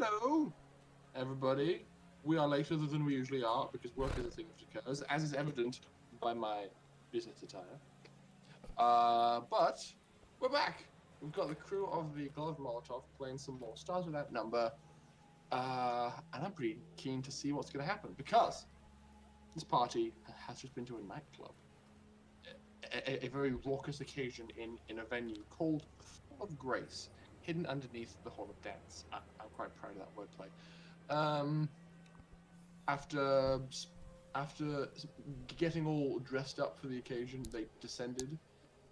Hello, everybody. We are later than we usually are because work is a thing that occurs, as is evident by my business attire. But we're back. We've got the crew of the Gloved Molotov playing some more Stars Without Number, and I'm pretty keen to see what's going to happen because this party has just been to a nightclub, a very raucous occasion in a venue called Full of Grace, hidden underneath the Hall of Dance. I'm quite proud of that wordplay. After getting all dressed up for the occasion, they descended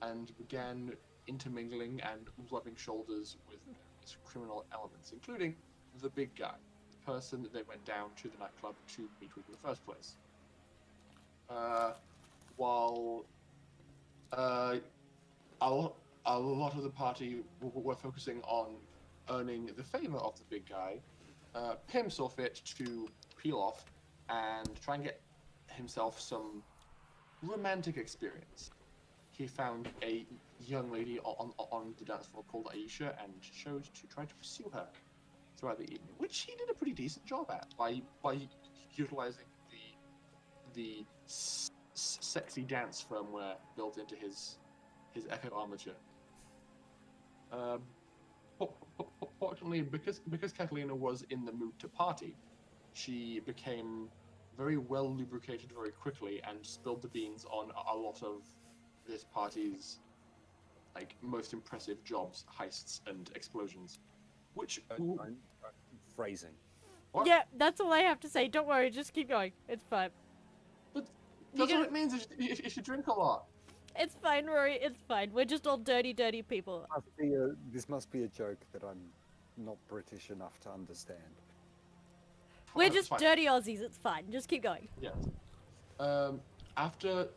and began intermingling and rubbing shoulders with various criminal elements, including the big guy, the person that they went down to the nightclub to meet with in the first place. While a lot of the party were focusing on earning the favor of the big guy, Pim saw fit to peel off and try and get himself some romantic experience. He found a young lady on the dance floor called Aisha and chose to try to pursue her throughout the evening, which he did a pretty decent job at by utilizing the sexy dance firmware built into his echo armature. Fortunately, because Catalina was in the mood to party, she became very well lubricated very quickly and spilled the beans on a lot of this party's most impressive jobs, heists, and explosions. Which phrasing. What? Yeah, that's all I have to say. Don't worry, just keep going. It's fine. But that's what it means if you drink a lot. It's fine, Rory. It's fine. We're just all dirty, dirty people. This must be a joke that I'm not British enough to understand. We're just dirty Aussies. It's fine. Just keep going. Yes. After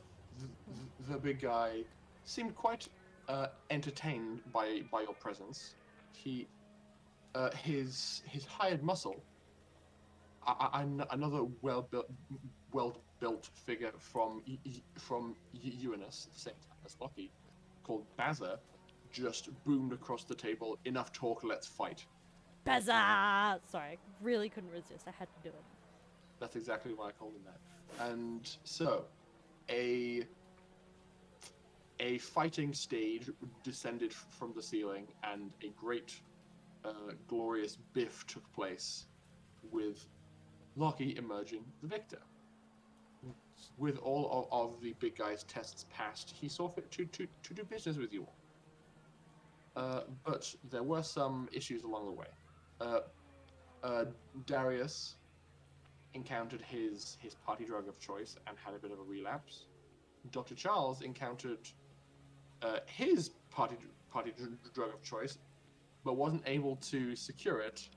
the big guy seemed quite entertained by your presence, his hired muscle, another well built figure from Uranus, the same time as Lucky, called Bazza, just boomed across the table. Enough talk, let's fight. Bazaar! Sorry, I really couldn't resist. I had to do it. That's exactly why I called him that. And so, a fighting stage descended from the ceiling, and a great, glorious biff took place, with Loki emerging the victor. With all of the big guy's tests passed, he saw fit to do business with you all. But there were some issues along the way. Darius encountered his party drug of choice and had a bit of a relapse. Dr. Charles encountered his party drug of choice, but wasn't able to secure it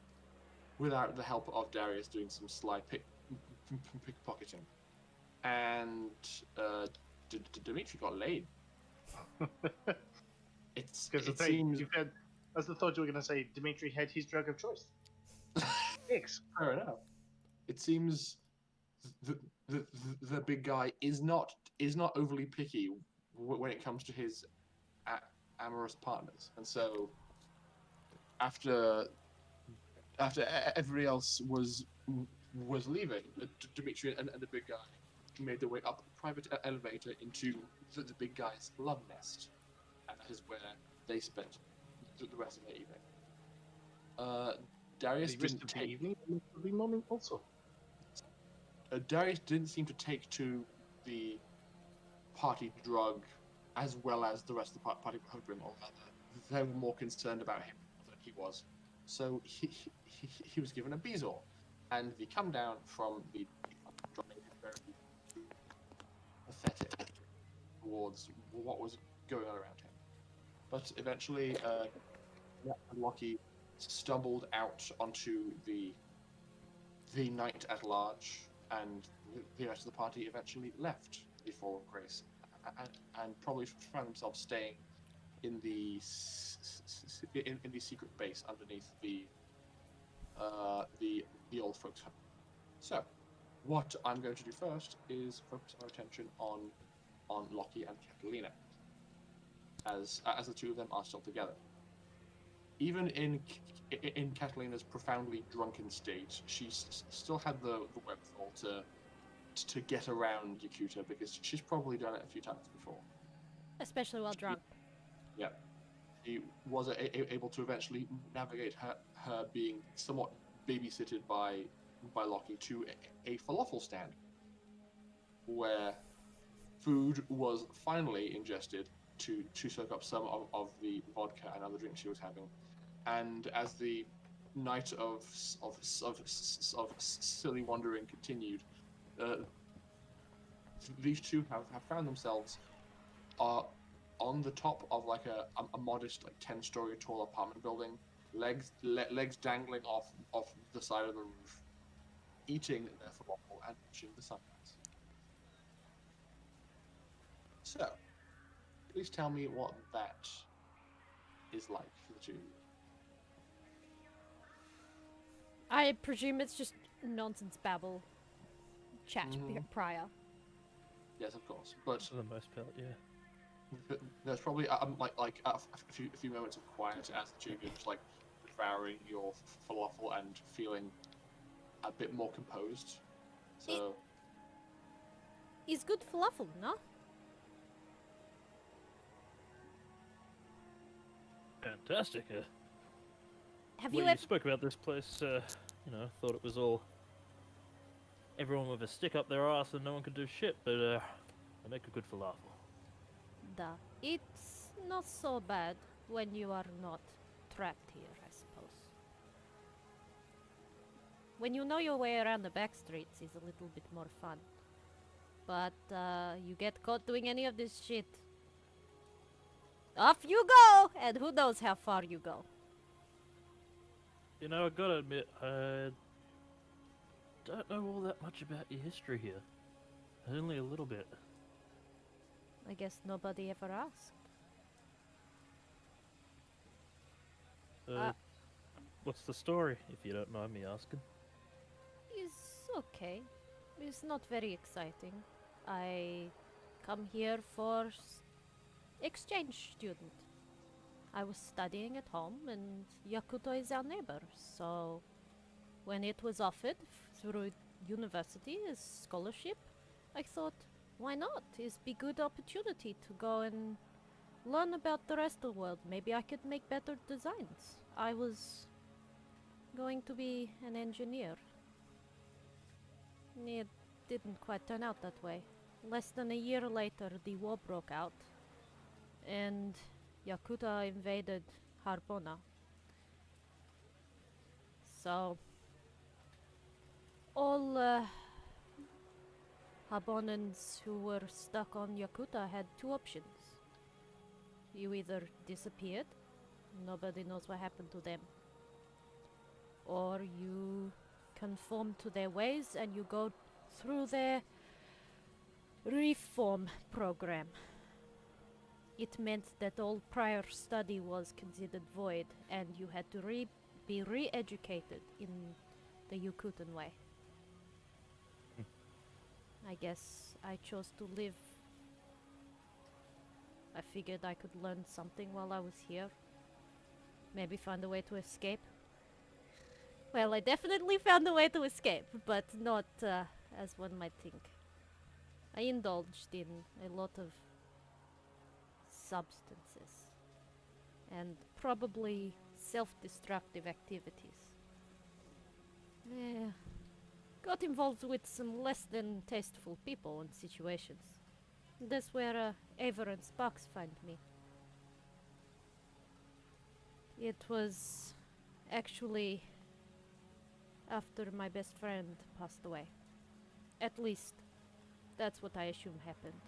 without the help of Darius doing some sly pickpocketing. And Dimitri got laid. It seems. As the thought you were going to say, Dimitri had his drug of choice. Thanks. Fair enough. It seems the big guy is not overly picky when it comes to his amorous partners, and so after everybody else was leaving, Dimitri and the big guy made their way up a private elevator into the big guy's love nest, and that is where they spent the rest of the evening. Darius didn't take. The morning also. Darius didn't seem to take to the party drug as well as the rest of the party were hoping, or rather, they were more concerned about him than he was. So he was given a Bezor, and the come down from the drug made him very pathetic towards what was going on around him. But eventually, Loki stumbled out onto the night at large, and the rest of the party eventually left the Fall of Grace, and probably found themselves staying in the secret base underneath the old folks' home. So, what I'm going to do first is focus our attention on Loki and Catalina, as the two of them are still together. even in Catalina's profoundly drunken state, she still had the wherewithal to get around Yakuta because she's probably done it a few times before. Especially while drunk. Yeah. She was able to eventually navigate her being somewhat babysitted by Lockie to a falafel stand where food was finally ingested to soak up some of the vodka and other drinks she was having. And as the night of silly wandering continued, these two have found themselves on the top of like a modest like 10-story tall apartment building, legs dangling off the side of the roof, eating their falafel and watching the sunrise. So, please tell me what that is like for the two of you. I presume it's just nonsense babble chat prior. Yes, of course, but For the most part, yeah. there's probably a few moments of quiet as the two of you are just like devouring your falafel and feeling a bit more composed. So It's good falafel, no? Fantastic. Have When you you ever... spoke about this place, thought it was all everyone with a stick up their ass and no one could do shit, but they make a good falafel. Duh. It's not so bad when you are not trapped here, I suppose. When you know your way around the back streets is a little bit more fun. But you get caught doing any of this shit, off you go! And who knows how far you go. You know, I gotta admit, I don't know all that much about your history here. Only a little bit. I guess nobody ever asked. What's the story, if you don't mind me asking? It's okay. It's not very exciting. I come here for exchange student. I was studying at home and Yakuto is our neighbor, so when it was offered through university as scholarship, I thought, why not? It's be good opportunity to go and learn about the rest of the world. Maybe I could make better designs. I was going to be an engineer. It didn't quite turn out that way. Less than a year later, the war broke out, and Yakuta invaded Harbona. So, all Harbonans who were stuck on Yakuta had two options. You either disappeared, nobody knows what happened to them, or you conform to their ways and you go through their reform program. It meant that all prior study was considered void and you had to be re-educated in the Yakutan way. I guess I chose to live. I figured I could learn something while I was here. Maybe find a way to escape. Well, I definitely found a way to escape, but not as one might think. I indulged in a lot of substances and probably self-destructive activities. Got involved with some less than tasteful people and situations. That's where Ever and Sparks find me. It was actually after my best friend passed away. At least, that's what I assume happened.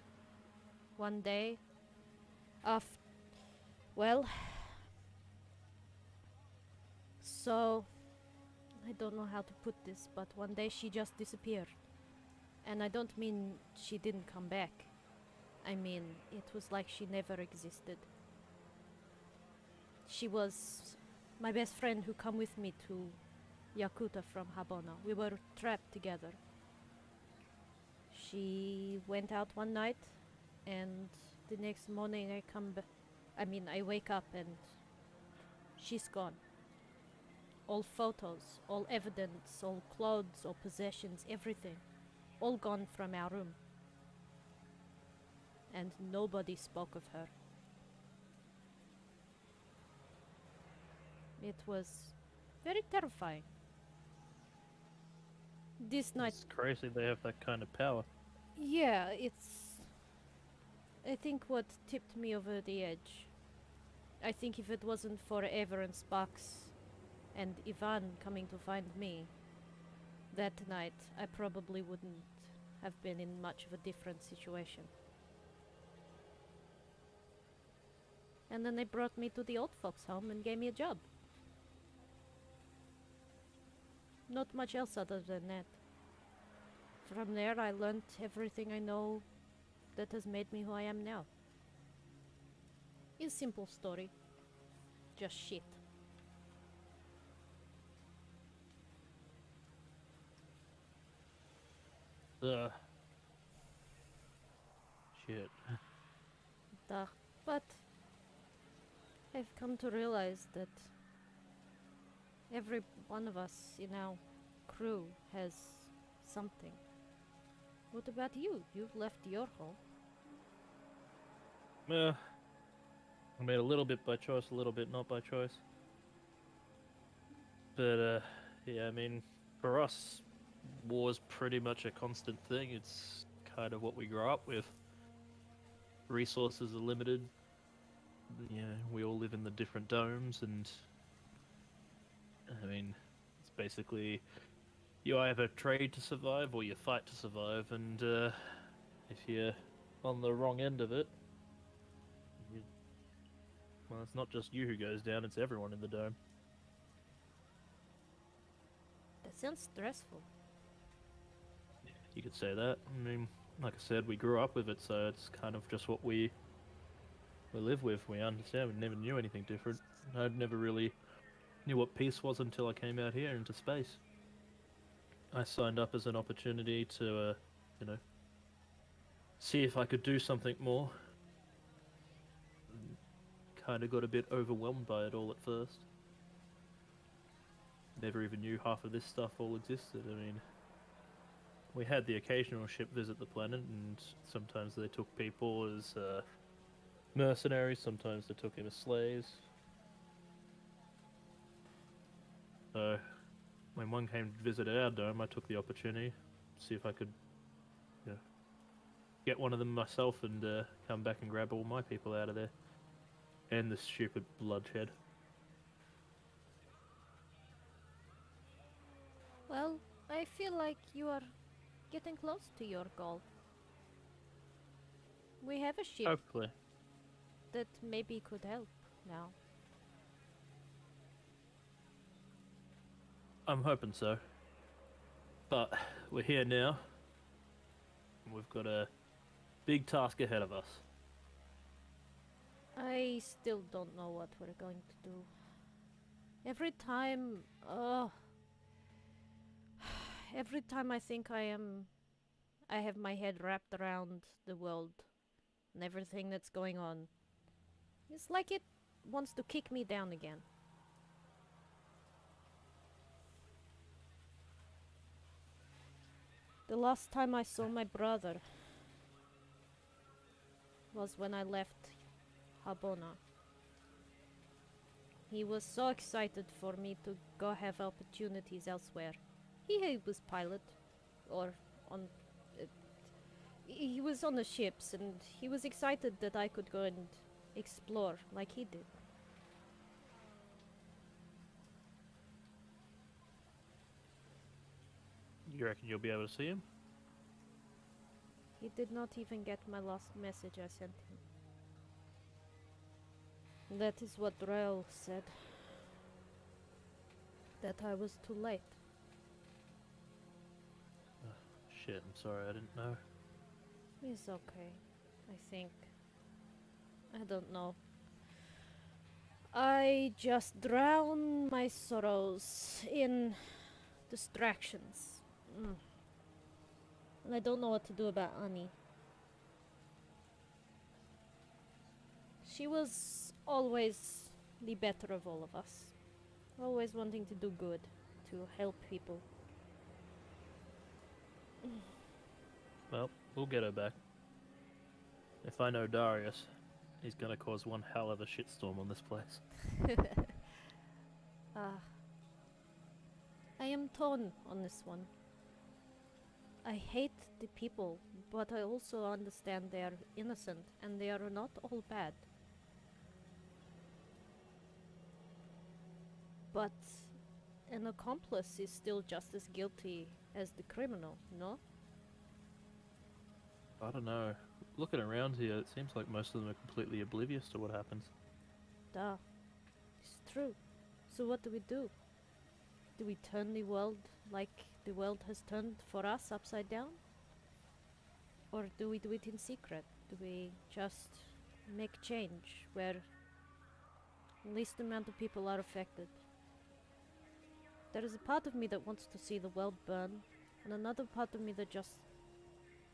One day, so, I don't know how to put this, but one day she just disappeared. And I don't mean she didn't come back. I mean, it was like she never existed. She was my best friend who come with me to Yakuta from Habona. We were trapped together. She went out one night, and the next morning I wake up and She's gone. All photos, all evidence, all clothes, all possessions, everything. All gone from our room. And nobody spoke of her. It was very terrifying. This night, It's crazy they have that kind of power. yeah, it's. I think what tipped me over the edge. I think if it wasn't for Ever and Sparks and Ivan coming to find me that night, I probably wouldn't have been in much of a different situation. And then they brought me to the old folks' home and gave me a job. Not much else other than that. From there, I learned everything I know that has made me who I am now. It's a simple story. Just shit. Shit. Duh. But I've come to realize that every one of us in our crew has something. What about you? You've left your home. I mean, a little bit by choice, a little bit not by choice. But, yeah, I mean, for us, war's pretty much a constant thing. It's kind of what we grow up with. Resources are limited. You know, we all live in the different domes, and I mean, it's basically you either trade to survive or you fight to survive, and if you're on the wrong end of it, well, it's not just you who goes down, it's everyone in the dome. That sounds stressful. You could say that. I mean, like I said, we grew up with it, so it's kind of just what we live with. We understand. We never knew anything different. I never really knew what peace was until I came out here into space. I signed up as an opportunity to, you know, see if I could do something more. Kind of got a bit overwhelmed by it all at first. Never even knew half of this stuff all existed. I mean, we had the occasional ship visit the planet, and sometimes they took people as mercenaries, sometimes they took him as slaves. So, when one came to visit our dome, I took the opportunity to see if I could, you know, get one of them myself and come back and grab all my people out of there. And the stupid bloodshed. Well, I feel like you are getting close to your goal. We have a ship Hopefully. that maybe could help now. I'm hoping so. But we're here now. And we've got a big task ahead of us. I still don't know what we're going to do. Every time, every time I think I have my head wrapped around the world and everything that's going on, it's like it wants to kick me down again. The last time I saw my brother was when I left Habona. He was so excited for me to go have opportunities elsewhere. He was pilot, or on... he was on the ships, and he was excited that I could go and explore like he did. You reckon you'll be able to see him? He did not even get my last message I sent him. That is what Rael said. That I was too late. Shit, I'm sorry, I didn't know. It's okay, I think. I don't know. I just drown my sorrows in distractions. And I don't know what to do about Annie. She was always the better of all of us. Always wanting to do good, to help people. Well, we'll get her back. If I know Darius, he's gonna cause one hell of a shitstorm on this place. Ah. I am torn on this one. I hate the people, but I also understand they are innocent and they are not all bad. But an accomplice is still just as guilty as the criminal, no? I don't know. Looking around here, it seems like most of them are completely oblivious to what happens. Duh. It's true. So what do we do? Do we turn the world like the world has turned for us upside down? Or do we do it in secret? Do we just make change where least amount of people are affected? There is a part of me that wants to see the world burn, and another part of me that just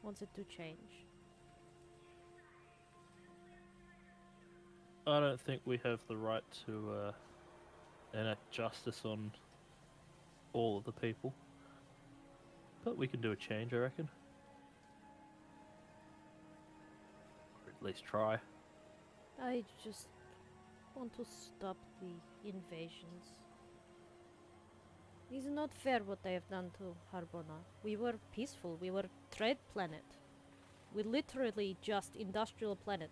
wants it to change. I don't think we have the right to enact justice on all of the people. But we can do a change, I reckon. Or at least try. I just want to stop the invasions. It's not fair what they have done to Harbona. We were peaceful, we were trade planet. We literally just industrial planet.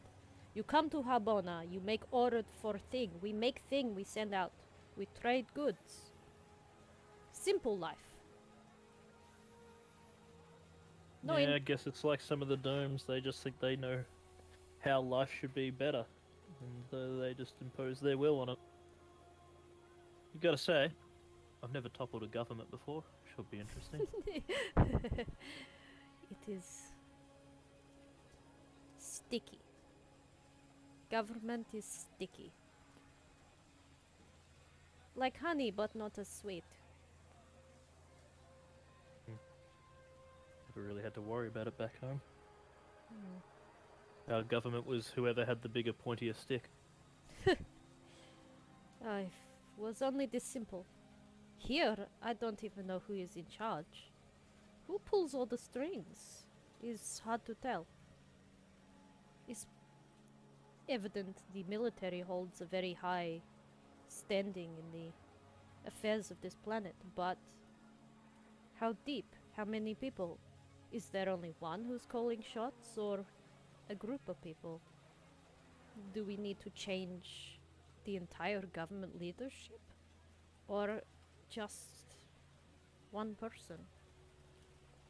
You come to Harbona, you make order for thing. We make thing, we send out. We trade goods. Simple life. No, yeah, I guess it's like some of the domes, they just think they know how life should be better. And so they just impose their will on it. You gotta say, I've never toppled a government before. Should be interesting. It is sticky. Government is sticky. Like honey, but not as sweet. Never really had to worry about it back home. Our government was whoever had the bigger, pointier stick. I was only this simple. Here, I don't even know who is in charge. Who pulls all the strings? It's hard to tell. It's evident the military holds a very high standing in the affairs of this planet, but how deep? How many people? Is there only one who's calling shots, or a group of people? Do we need to change the entire government leadership? Or just one person?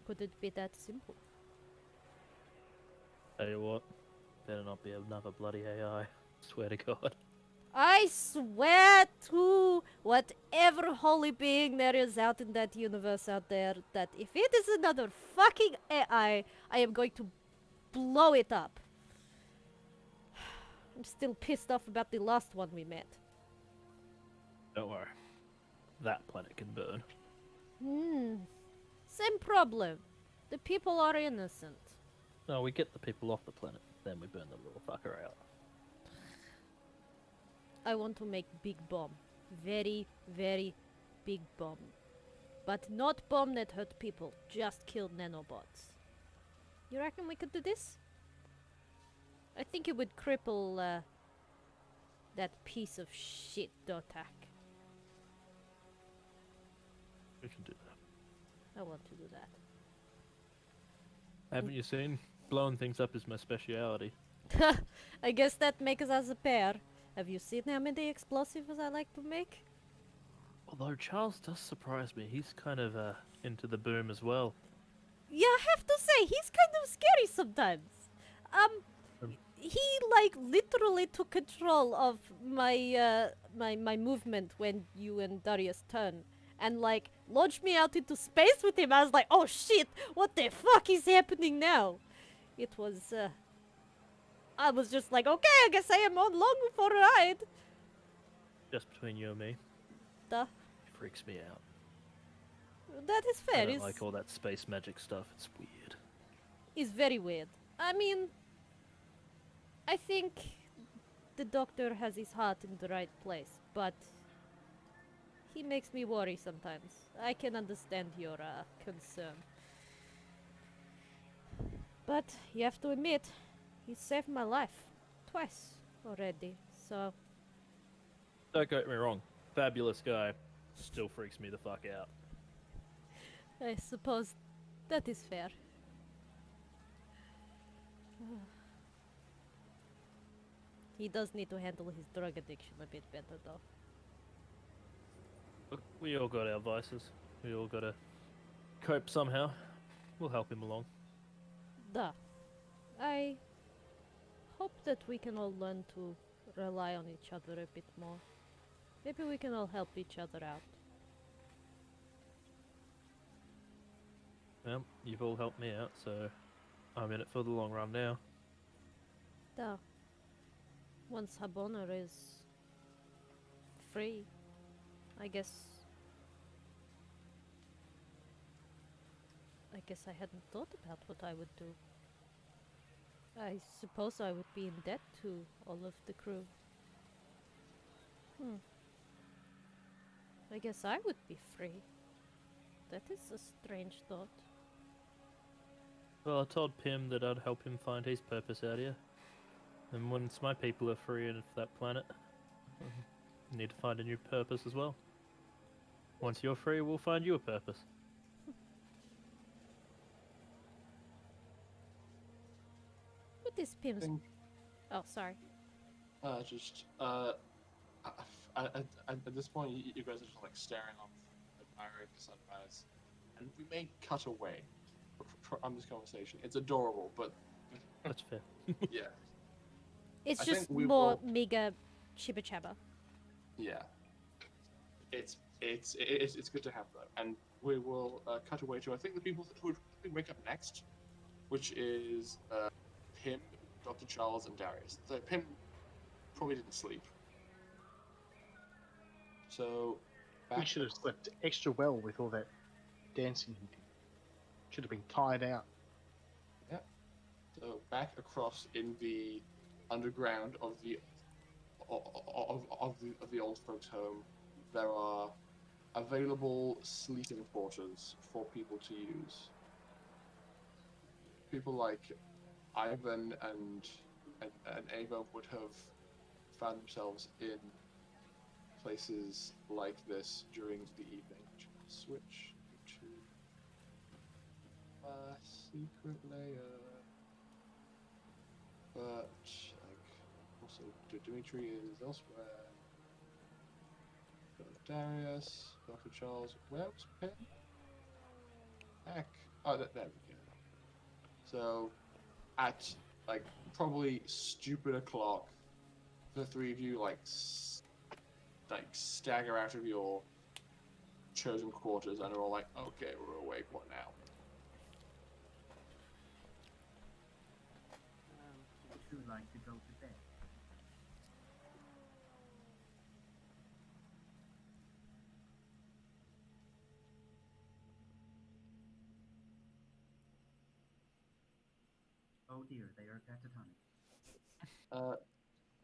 Could it be that simple? Tell you what, better not be another bloody AI. Swear to God. I swear to whatever holy being there is out in that universe out there that if it is another fucking AI, I am going to blow it up. I'm still pissed off about the last one we met. Don't worry. That planet can burn. Same problem. The people are innocent. No, we get the people off the planet, then we burn the little fucker out. I want to make big bomb. Very, very big bomb. But not bomb that hurt people, just kill nanobots. You reckon we could do this? I think it would cripple that piece of shit Dotak. We can do that. I want to do that. Haven't you seen? Blowing things up is my speciality. I guess that makes us a pair. Have you seen how many explosives I like to make? Although Charles does surprise me. He's kind of into the boom as well. Yeah, I have to say, he's kind of scary sometimes. He like literally took control of my my movement when you and Darius turned, and like launched me out into space with him. I was like, oh shit, what the fuck is happening now? It was I was just like, okay, I guess I am on long for a ride. Just between you and me. Duh. It freaks me out. That is fair. I don't It's, like all that space magic stuff. It's weird. it's very weird. I mean, I think the doctor has his heart in the right place, but he makes me worry sometimes. I can understand your concern. But you have to admit, he saved my life twice already, so Don't get me wrong, fabulous guy, still freaks me the fuck out. I suppose that is fair. He does need to handle his drug addiction a bit better, though. Look, we all got our vices. We all gotta cope somehow. We'll help him along. Duh. I hope that we can all learn to rely on each other a bit more. Maybe we can all help each other out. Well, you've all helped me out, so I'm in it for the long run now. Duh. Once Habona is free, I guess I hadn't thought about what I would do. I suppose I would be in debt to all of the crew. I guess I would be free. That is a strange thought. Well, I told Pim that I'd help him find his purpose out here. And once my people are free of that planet, I need to find a new purpose as well. Once you're free, we'll find you a purpose. What is Pim's... Think- Oh, sorry. At this point, you guys are just like staring off, admiring the sunrise, and we may cut away from this conversation. It's adorable, but That's fair. yeah, It's I just think we more will- mega chibba chabba. yeah. It's good to have that, and we will cut away to I think the people who would wake up next, which is Pim, Dr. Charles, and Darius. So Pim probably didn't sleep. So We back should have slept extra well with all that dancing. Should have been tired out. So back across in the underground of the old folks' home, there are available sleeping quarters for people to use. People like Ivan and Ava would have found themselves in places like this during the evening. Switch to secret layer. But like also Dimitri is elsewhere. Got Darius, Dr. Charles. Where was Pim? Heck. Oh, there we go. So at like probably stupid o'clock, the three of you like stagger out of your chosen quarters and are all like, okay, we're awake. What now? Would you like to go to bed? Oh dear, they are catatonic.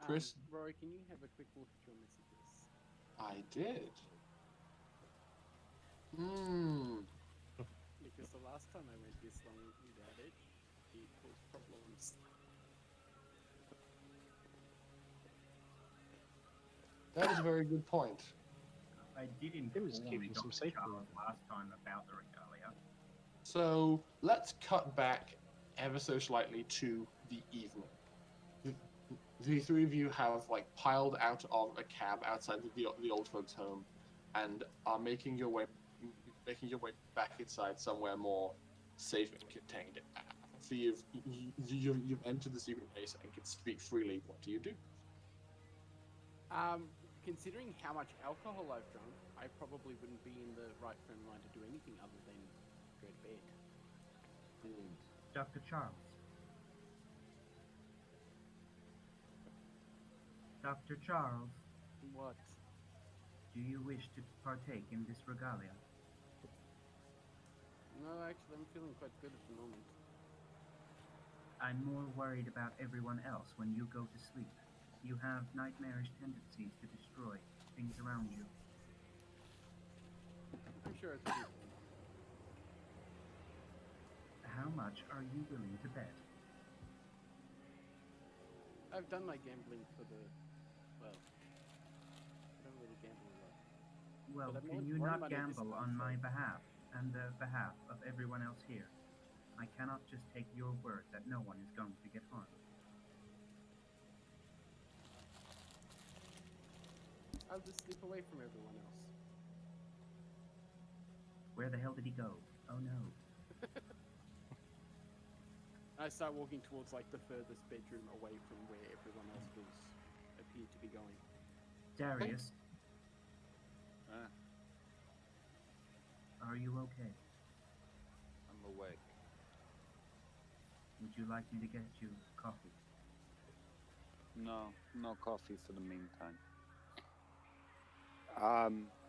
Chris? Rory, can you have a quick look at your messages? I did. Hmm. Because the last time I went this long without it, it caused problems. That is a very good point. I did It was inform keeping some Dr. safe Charles last time about the regalia. So let's cut back ever so slightly to the evening. The three of you have like piled out of a cab outside the old folks' home, and are making your way back inside somewhere more safe and contained. So you've entered the secret base and can speak freely. What do you do? Considering how much alcohol I've drunk, I probably wouldn't be in the right frame of mind to do anything other than go to bed. Dr. Charles. Dr. Charles, What? do you wish to partake in this regalia? No, actually, I'm feeling quite good at the moment. I'm more worried about everyone else when you go to sleep. You have nightmarish tendencies to destroy things around you. I'm sure it's true. How much are you willing to bet? I've done my gambling for the. Well, I don't really gamble a lot. Well, But I'm can willing you to run not money this gamble time, on my so- behalf and the behalf of everyone else here? I cannot just take your word that no one is going to get harmed. I'll just sleep away from everyone else. Where the hell did he go? Oh no. I start walking towards like the furthest bedroom away from where everyone else was appeared to be going. Darius, Ah, are you okay? I'm awake. Would you like me to get you coffee? No, no coffee for the meantime.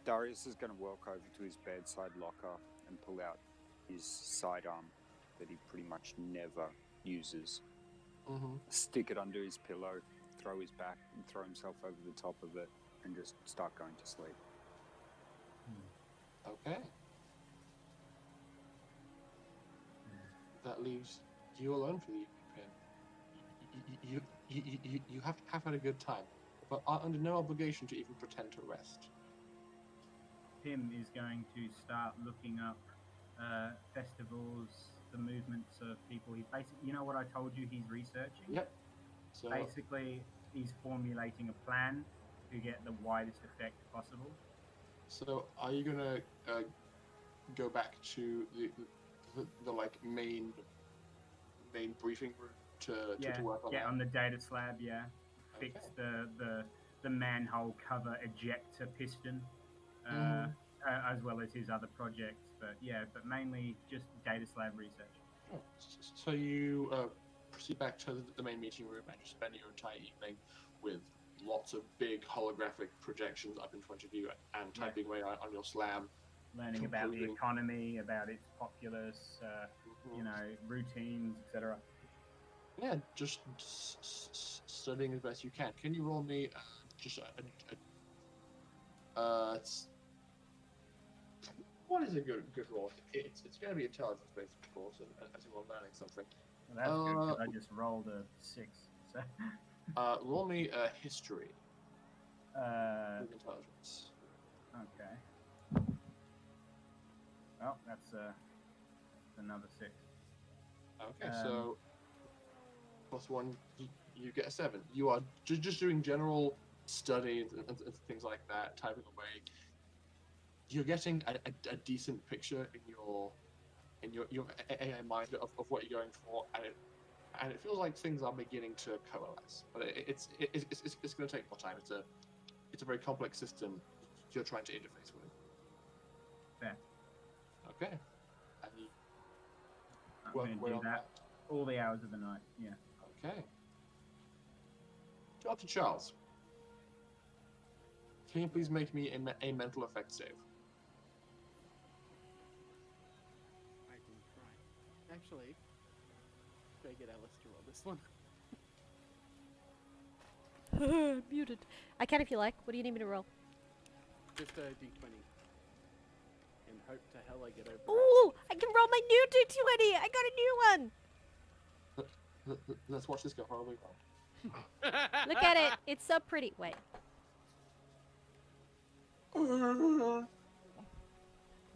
Darius is going to walk over to his bedside locker and pull out his sidearm that he pretty much never uses. Mm-hmm. Stick it under his pillow, throw his back, and throw himself over the top of it, and just start going to sleep. Okay. That leaves you alone for the evening, Pim. You have had a good time, but are under no obligation to even pretend to rest. Pim is going to start looking up festivals, the movements of people. He basically, you know what I told you he's researching? Yep. So Basically, he's formulating a plan to get the widest effect possible. So are you gonna go back to the like main briefing room to work on Get that? on the data slab, yeah. Fix Okay. the manhole cover ejector piston, as well as his other projects. But yeah, but mainly just data slab research. Sure. So you proceed back to the main meeting room and you spend your entire evening with lots of big holographic projections up in front of you and typing away on your slab. Learning about the Composing. economy, about its populace, you know, routines, etc. Yeah, just studying as best you can. Can you roll me what is a good roll? It's going to be intelligence based, of course, and as you're learning something. Well, that's good because I just rolled a 6. So, Roll me history with intelligence. okay. Well, that's another 6. Okay, so +1, you get a 7. You are just doing general study and things like that, typing away. You're getting a decent picture in your AI mind of what you're going for, and it feels like things are beginning to coalesce. But it's going to take more time. It's a very complex system you're trying to interface with. Fair. Okay. And you I'm work going away to do on that all the hours of the night. Yeah. Okay. Dr. Charles, can you please make me a mental effect save? I can try. Actually, should I get Alice to roll this one? Muted. I can if you like. What do you need me to roll? Just a d20. And hope to hell I get over it. Ooh, I can roll my new d20. I got a new one. Let's watch this go horribly wrong. Look at it. It's so pretty. Wait.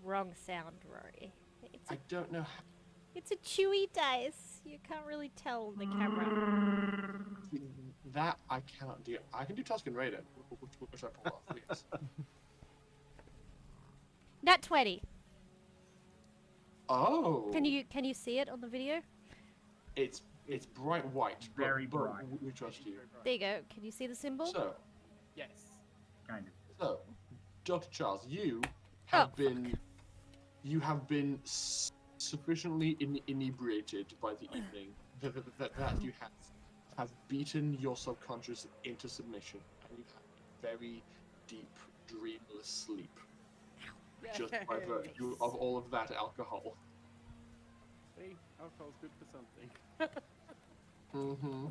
Wrong sound, Rory. I don't know how. It's a chewy dice. You can't really tell on the camera. That I cannot do. I can do Tuscan Raider, which I pull off. Yes. Nat 20. Oh. Can you see it on the video? It's bright white. Very but bright. We trust you. There you go. Can you see the symbol? So, Yes. Kind of. so, Dr. Charles, you have Oh, been sufficiently inebriated by the evening that you have beaten your subconscious into submission, and you have very deep, dreamless sleep just by virtue of all of that alcohol. See, alcohol's good for something. Mm-hmm.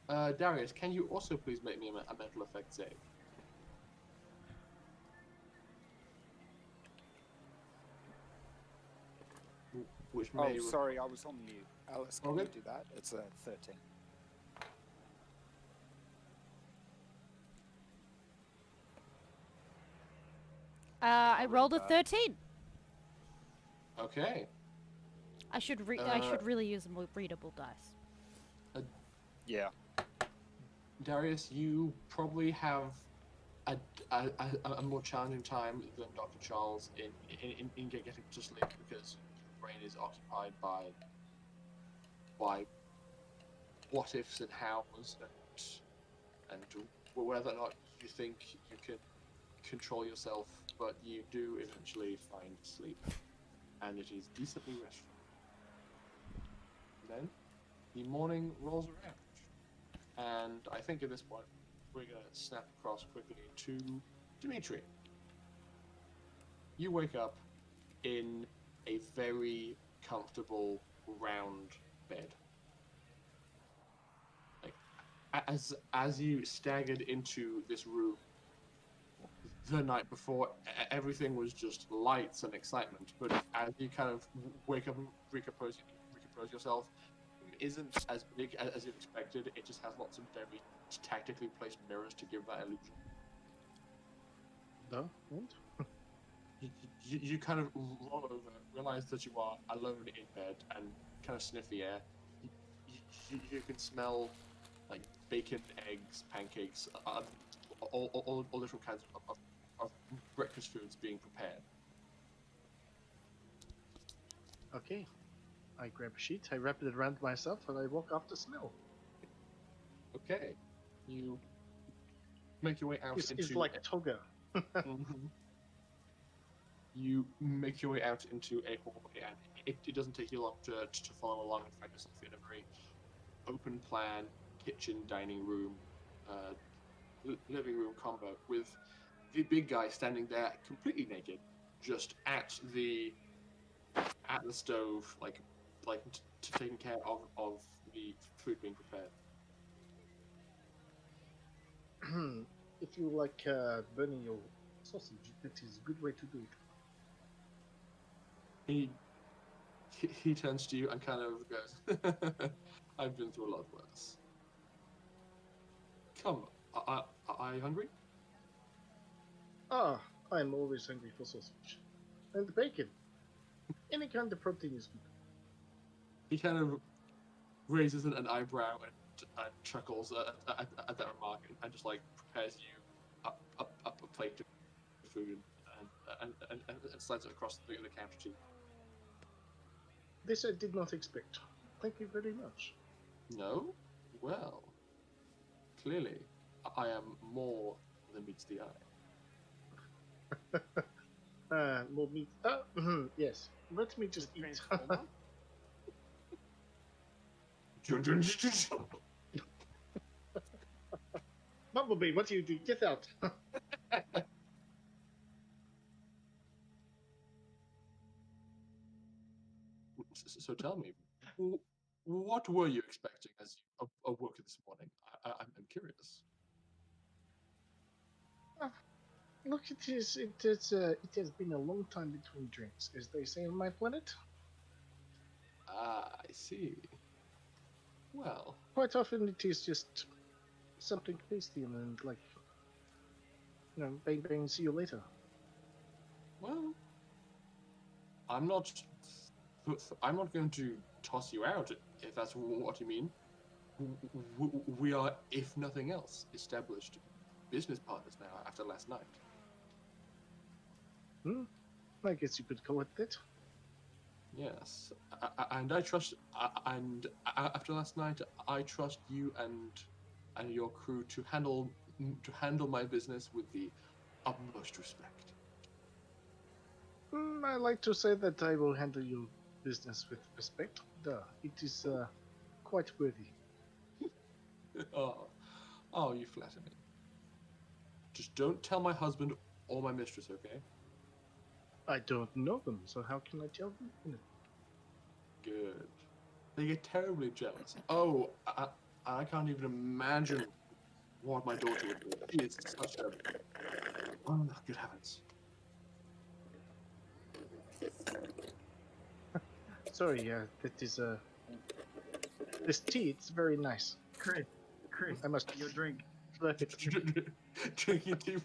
Darius, can you also please make me a mental effect save? Which Oh, may sorry, I was on mute. Alice, can Okay. you do that? It's a 13. I rolled a that. 13. Okay. I should Uh, really use a more readable dice. Yeah. Darius, you probably have a more challenging time than Dr. Charles in getting to sleep because your brain is occupied by what ifs and hows and whether or not you think you can control yourself, but you do eventually find sleep, and it is decently restful. Then the morning rolls around, and I think at this point we're gonna snap across quickly to Dimitri. You wake up in a very comfortable round bed. Like as you staggered into this room the night before, everything was just lights and excitement. But as you kind of wake up and recompose yourself, it isn't as big as you expected. It just has lots of very tactically placed mirrors to give that illusion. No? And? You kind of roll over, realize that you are alone in bed, and kind of sniff the air. You can smell like bacon, eggs, pancakes, all different kinds of breakfast foods being prepared. Okay. I grab a sheet, I wrap it around myself, and I walk off the smell. Okay, you make your way out It's into like toga. Mhm. You make your way out into a hallway, and it doesn't take you long to follow along and find yourself in a very open plan kitchen, dining room, living room combo with the big guy standing there completely naked, just at the stove, like taking care of the food being prepared. If you like burning your sausage, that is a good way to do it. He turns to you and kind of goes, "I've been through a lot worse. Come, are you hungry?" Ah, I'm always hungry for sausage. And bacon. Any kind of protein is good. He kind of raises an eyebrow and chuckles at that remark, and just like prepares you up a plate of food and slides it across the counter to you. This I did not expect. Thank you very much. No? Well, clearly, I am more than meets the eye. More meat. Yes. Let me just eat. Bumblebee, what do you do? Get out. So tell me, what were you expecting as you awoke this morning? I'm curious. Look, it has been a long time between drinks, as they say on my planet. Ah, I see. Well, Quite often it is just something tasty and then, like, bang bang, see you later. well, I'm not going to toss you out if that's what you mean. We are, if nothing else, established business partners now after last night. I guess you could call it that. Yes, and I trust. And after last night, I trust you and your crew to handle my business with the utmost respect. I like to say that I will handle your business with respect. It is quite worthy. Oh, you flatter me. Just don't tell my husband or my mistress, okay? I don't know them, so how can I tell them? Good. They get terribly jealous. Oh, I can't even imagine what my daughter would do. She is such a... Oh, good heavens. Sorry, that is this tea. It's very nice. Chris, I must your drink. slurp it Drinking tea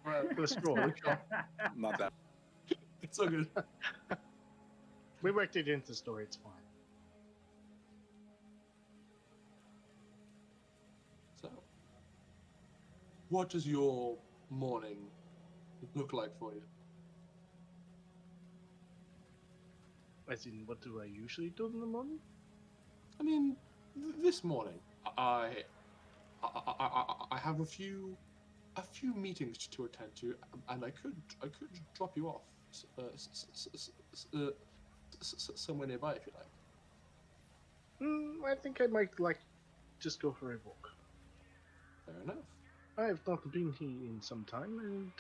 with a straw. My bad. It's so good. We worked it into the story. It's fine. So, what does your morning look like for you? As in, what do I usually do in the morning? I mean, this morning, I have a few meetings to attend to, and I could drop you off somewhere nearby if you like. I think I might like just go for a walk. Fair enough. I have not been here in some time, and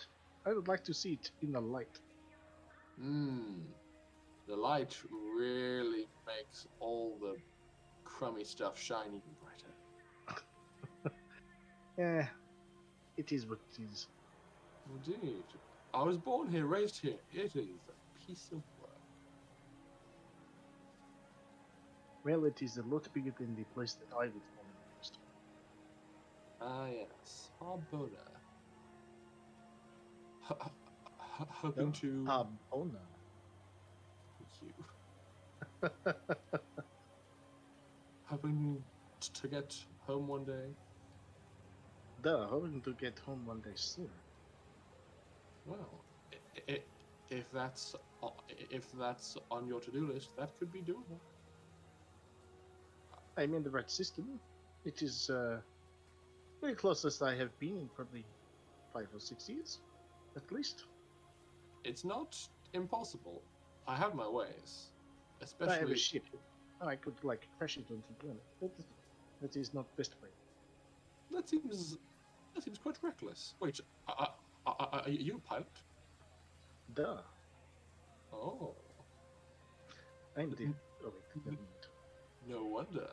I would like to see it in the light. The light really makes all the crummy stuff shine even brighter. Yeah, it is what it is. Indeed. I was born here, raised here. It is a piece of work. Well, it is a lot bigger than the place that I was born and raised. Ah, yes. Harbona. Hoping to... Harbona. Thank you. Hoping to get home one day. Hoping to get home one day soon. Well, if that's on your to-do list, that could be doable. I'm in the right system. It is very closest I have been in probably 5 or 6 years, at least. It's not impossible. I have my ways, I have especially. a ship. I could like crash it onto the planet. That is not best way. That seems quite reckless. Wait, are you a pilot? Duh. Oh, I'm the. Oh wait, never mind. no wonder.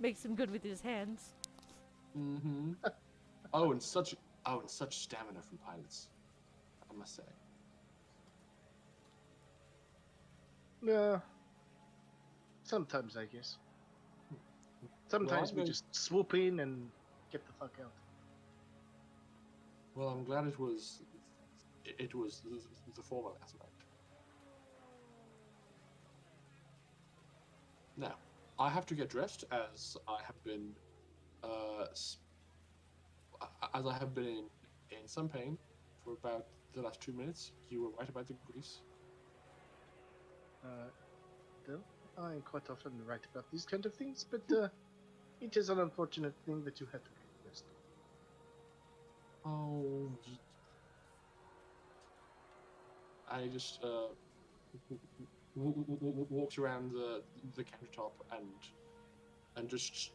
Makes him good with his hands. Mm-hmm. and such stamina from pilots, I must say. No. Sometimes I guess. Sometimes I'm we going- just swoop in and get the fuck out. Well, I'm glad it was the former last night. Now, I have to get dressed as I have been in some pain for about the last 2 minutes. You were right about the grease. Well, I'm quite often right about these kind of things, but it is an unfortunate thing that you had to get dressed. Oh, I just walks around the countertop and just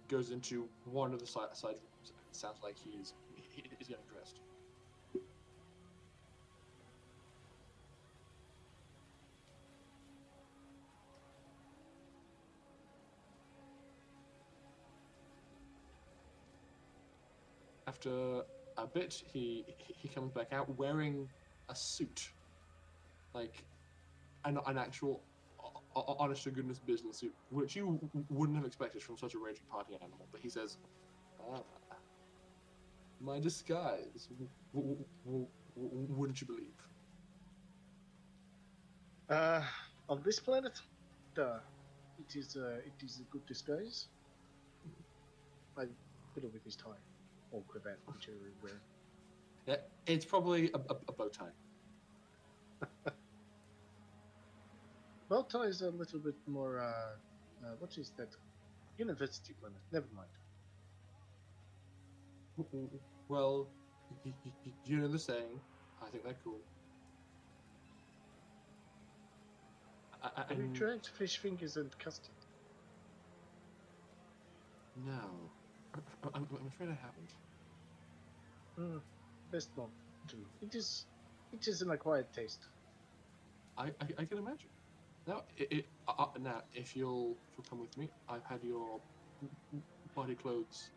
goes into one of the side rooms. It sounds like he's getting dressed. After a bit, he comes back out wearing a suit, like an actual honest to goodness business suit, which you wouldn't have expected from such a raging party animal. But he says, my disguise, wouldn't you believe? On this planet, it is a good disguise. I fiddle with his tie or cravat, whichever you wear. Yeah, it's probably a bow tie. Bow tie is a little bit more. What is that? University planet. Never mind. Well, you know the saying. I think they're cool. Have you tried fish fingers and custard? No, I'm afraid I haven't. Best not to. It is an acquired taste. I can imagine. Now, now, if you'll come with me, I've had your body clothes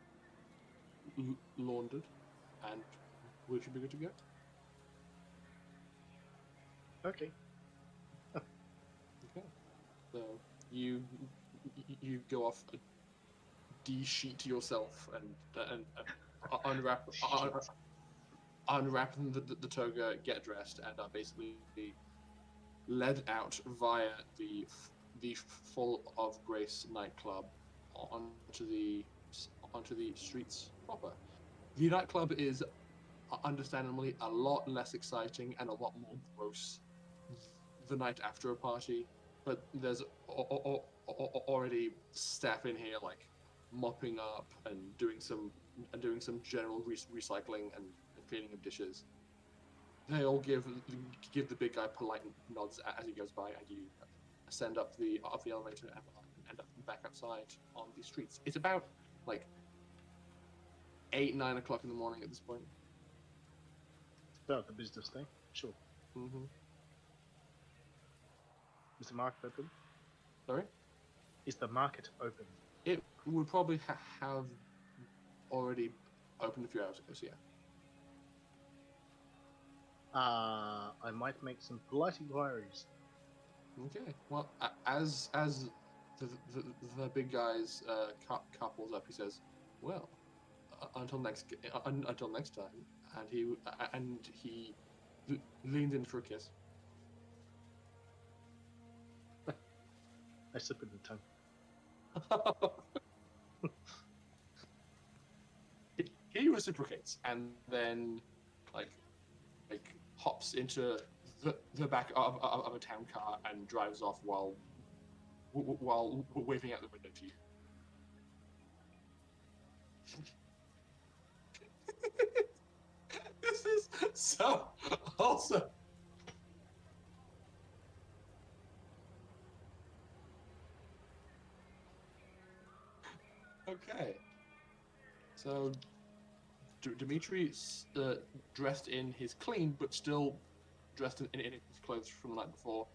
laundered, and we should be good to go. Okay. Okay. So you go off, de-sheet yourself, and unwrap unwrap the toga, get dressed, and are basically led out via the Full of Grace nightclub onto the streets proper. The nightclub is understandably a lot less exciting and a lot more gross the night after a party, but there's already staff in here like mopping up and doing some general recycling and cleaning of dishes. They all give the big guy polite nods as he goes by, and you ascend up the elevator and end up back outside on the streets. It's about like 8-9 o'clock in the morning at this point. About the business day. Sure. Mm-hmm. Is the market open? Sorry? Is the market open? It would probably have already opened a few hours ago, so yeah. I might make some polite inquiries. Okay. Well, as the big guy's car pulls up, he says, "Well, until next time," and he leans in for a kiss. I slip in the tongue. He reciprocates, and then like hops into the back of a town car and drives off while waving out the window to you. This is so awesome. Okay. So Dimitri, dressed in his clean but still dressed in his clothes from the night before,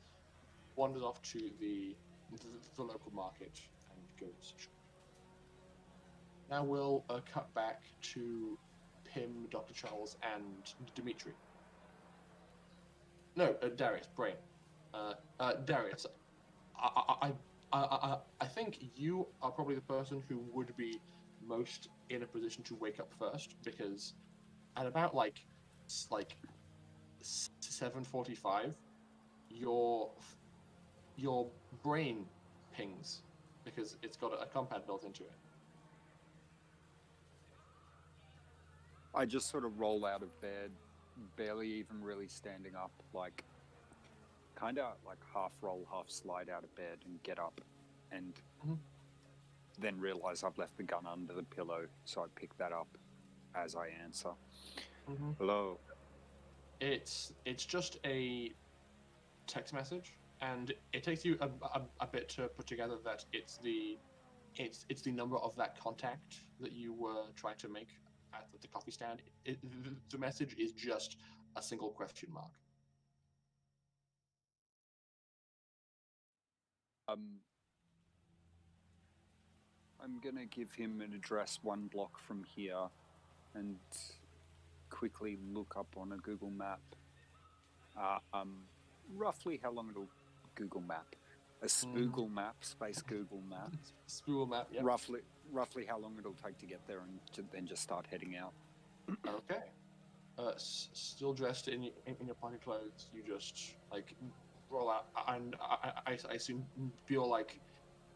wanders off to the local market and goes shopping. Now we'll cut back to Pim, Dr. Charles, and Dimitri. No, Darius, brain. Darius, I think you are probably the person who would be most in a position to wake up first, because at about like 7:45, your brain pings because it's got a compound built into it. I just sort of roll out of bed, barely even really standing up, like kind of like half roll, half slide out of bed and get up, and then realize I've left the gun under the pillow, so I pick that up as I answer. Hello. It's just a text message, and it takes you a bit to put together that it's the number of that contact that you were trying to make at the coffee stand. The message is just a single question mark. I'm gonna give him an address 1 block from here and quickly look up on a Google map. Roughly how long it'll Google map? A spoogle map, space Google map. Spoogle map, yeah. Roughly how long it'll take to get there, and then just start heading out. Okay. Still dressed in your party clothes, you just like roll out, and I assume you'll like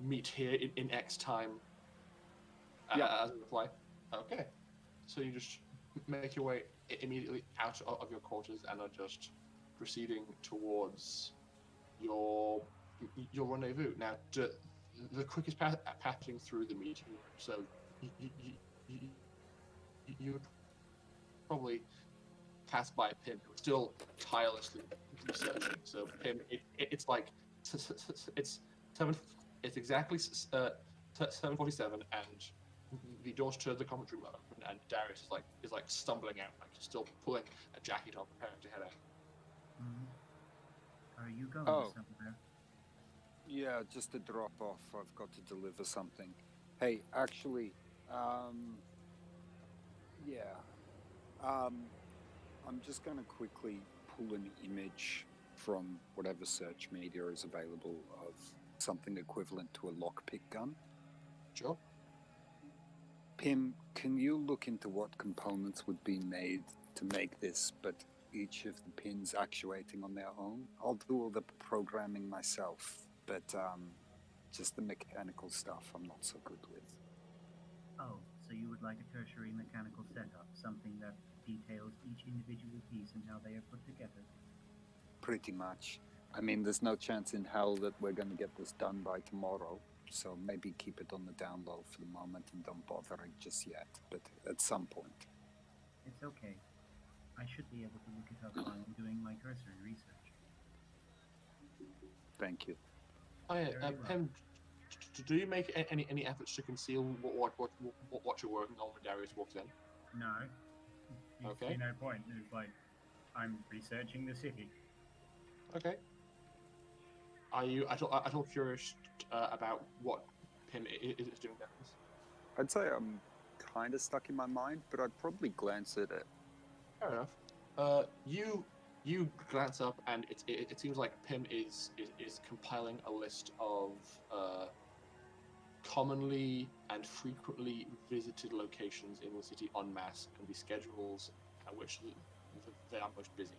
meet here in X time. As a reply. Okay. So you just make your way immediately out of your quarters and are just proceeding towards your rendezvous. Now, the quickest passing through the meeting room. So you would probably pass by Pim, who's still tirelessly researching. So Pim, it's like it's exactly 7:47, and the doors to the conference room are open, and Darius is like stumbling out, like still pulling a jacket on, preparing to head out. Are you going Oh. somewhere? Yeah, just a drop off. I've got to deliver something. Hey, actually, yeah. I'm just going to quickly pull an image from whatever search media is available of something equivalent to a lockpick gun. Sure. Pim, can you look into what components would be made to make this, but each of the pins actuating on their own? I'll do all the programming myself, but just the mechanical stuff I'm not so good with. Oh, so you would like a tertiary mechanical setup, something that details each individual piece and how they are put together? Pretty much. I mean, there's no chance in hell that we're going to get this done by tomorrow, so maybe keep it on the down low for the moment and don't bother it just yet, but at some point. It's okay. I should be able to look it up while I'm doing my cursory research. Thank you. Oh, yeah, Very well. Pim, do you make any efforts to conceal what you're working on when Darius walks in? No. You Okay. see no point. It's like, I'm researching the city. Okay. Are you at all curious about what Pim is doing, Darius? I'd say I'm kind of stuck in my mind, but I'd probably glance at it. Fair enough. You glance up, and it seems like Pim is compiling a list of commonly and frequently visited locations in the city en masse, and the schedules at which they are most busy.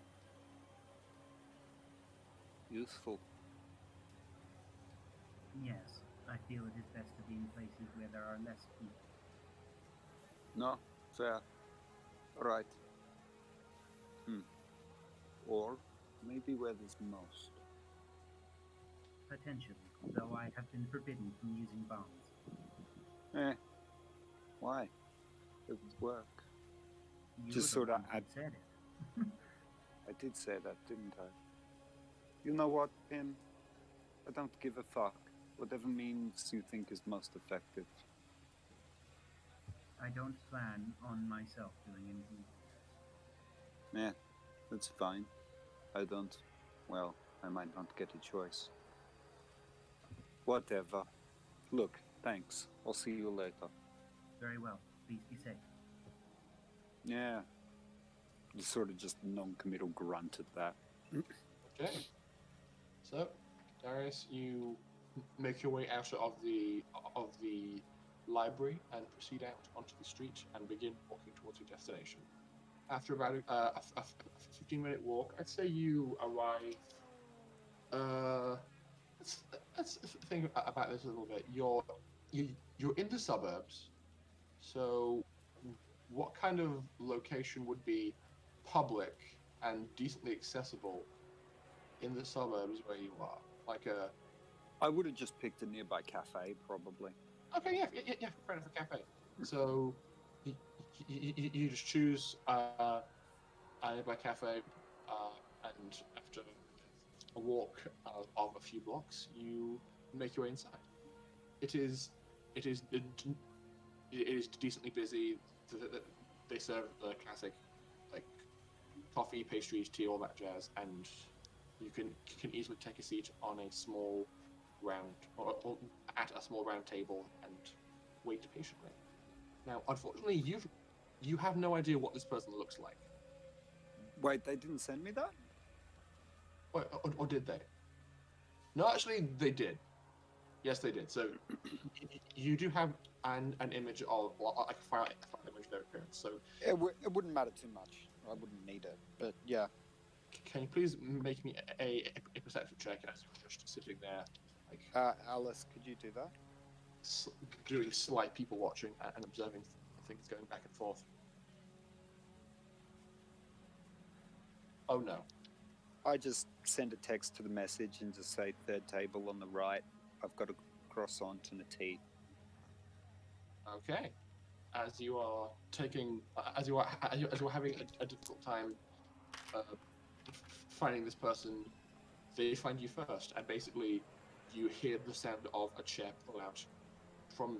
Useful. Yes, I feel it is best to be in places where there are less people. No, fair. Right. Or maybe where there's most. Potentially, though I have been forbidden from using bombs. Why? It would work. You Just were the sort of one who said it. I did say that, didn't I? You know what, Pim? I don't give a fuck. Whatever means you think is most effective. I don't plan on myself doing anything. Yeah, that's fine. I might not get a choice. Whatever. Look, thanks. I'll see you later. Very well. Please be safe. Yeah. Sort of just non-committal grunt at that. Okay. So, Darius, you make your way out of the library and proceed out onto the street and begin walking towards your destination. After about a 15-minute walk, I'd say you arrive. Let's think about this a little bit. You're in the suburbs, so what kind of location would be public and decently accessible in the suburbs where you are? Like a. I would have just picked a nearby cafe, probably. Okay, yeah, fair enough, a cafe. So you just choose a nearby cafe, and after a walk of a few blocks, you make your way inside. It is decently busy. They serve the classic like coffee, pastries, tea, all that jazz, and you can easily take a seat on a small round or at a small round table and wait patiently. Now, unfortunately, you have no idea what this person looks like. Wait, they didn't send me that? Or did they? No, actually, they did. Yes, they did. So you do have an image of like a file image of their appearance. So It wouldn't matter too much. I wouldn't need it. But yeah. can you please make me a perception check as you're just sitting there, like Alice, could you do that? doing slight people watching and observing things going back and forth? Oh no. I just send a text to the message and just say third table on the right. I've got a croissant and a tea. Okay. As you are having a difficult time finding this person, they find you first, and basically you hear the sound of a chair pull out from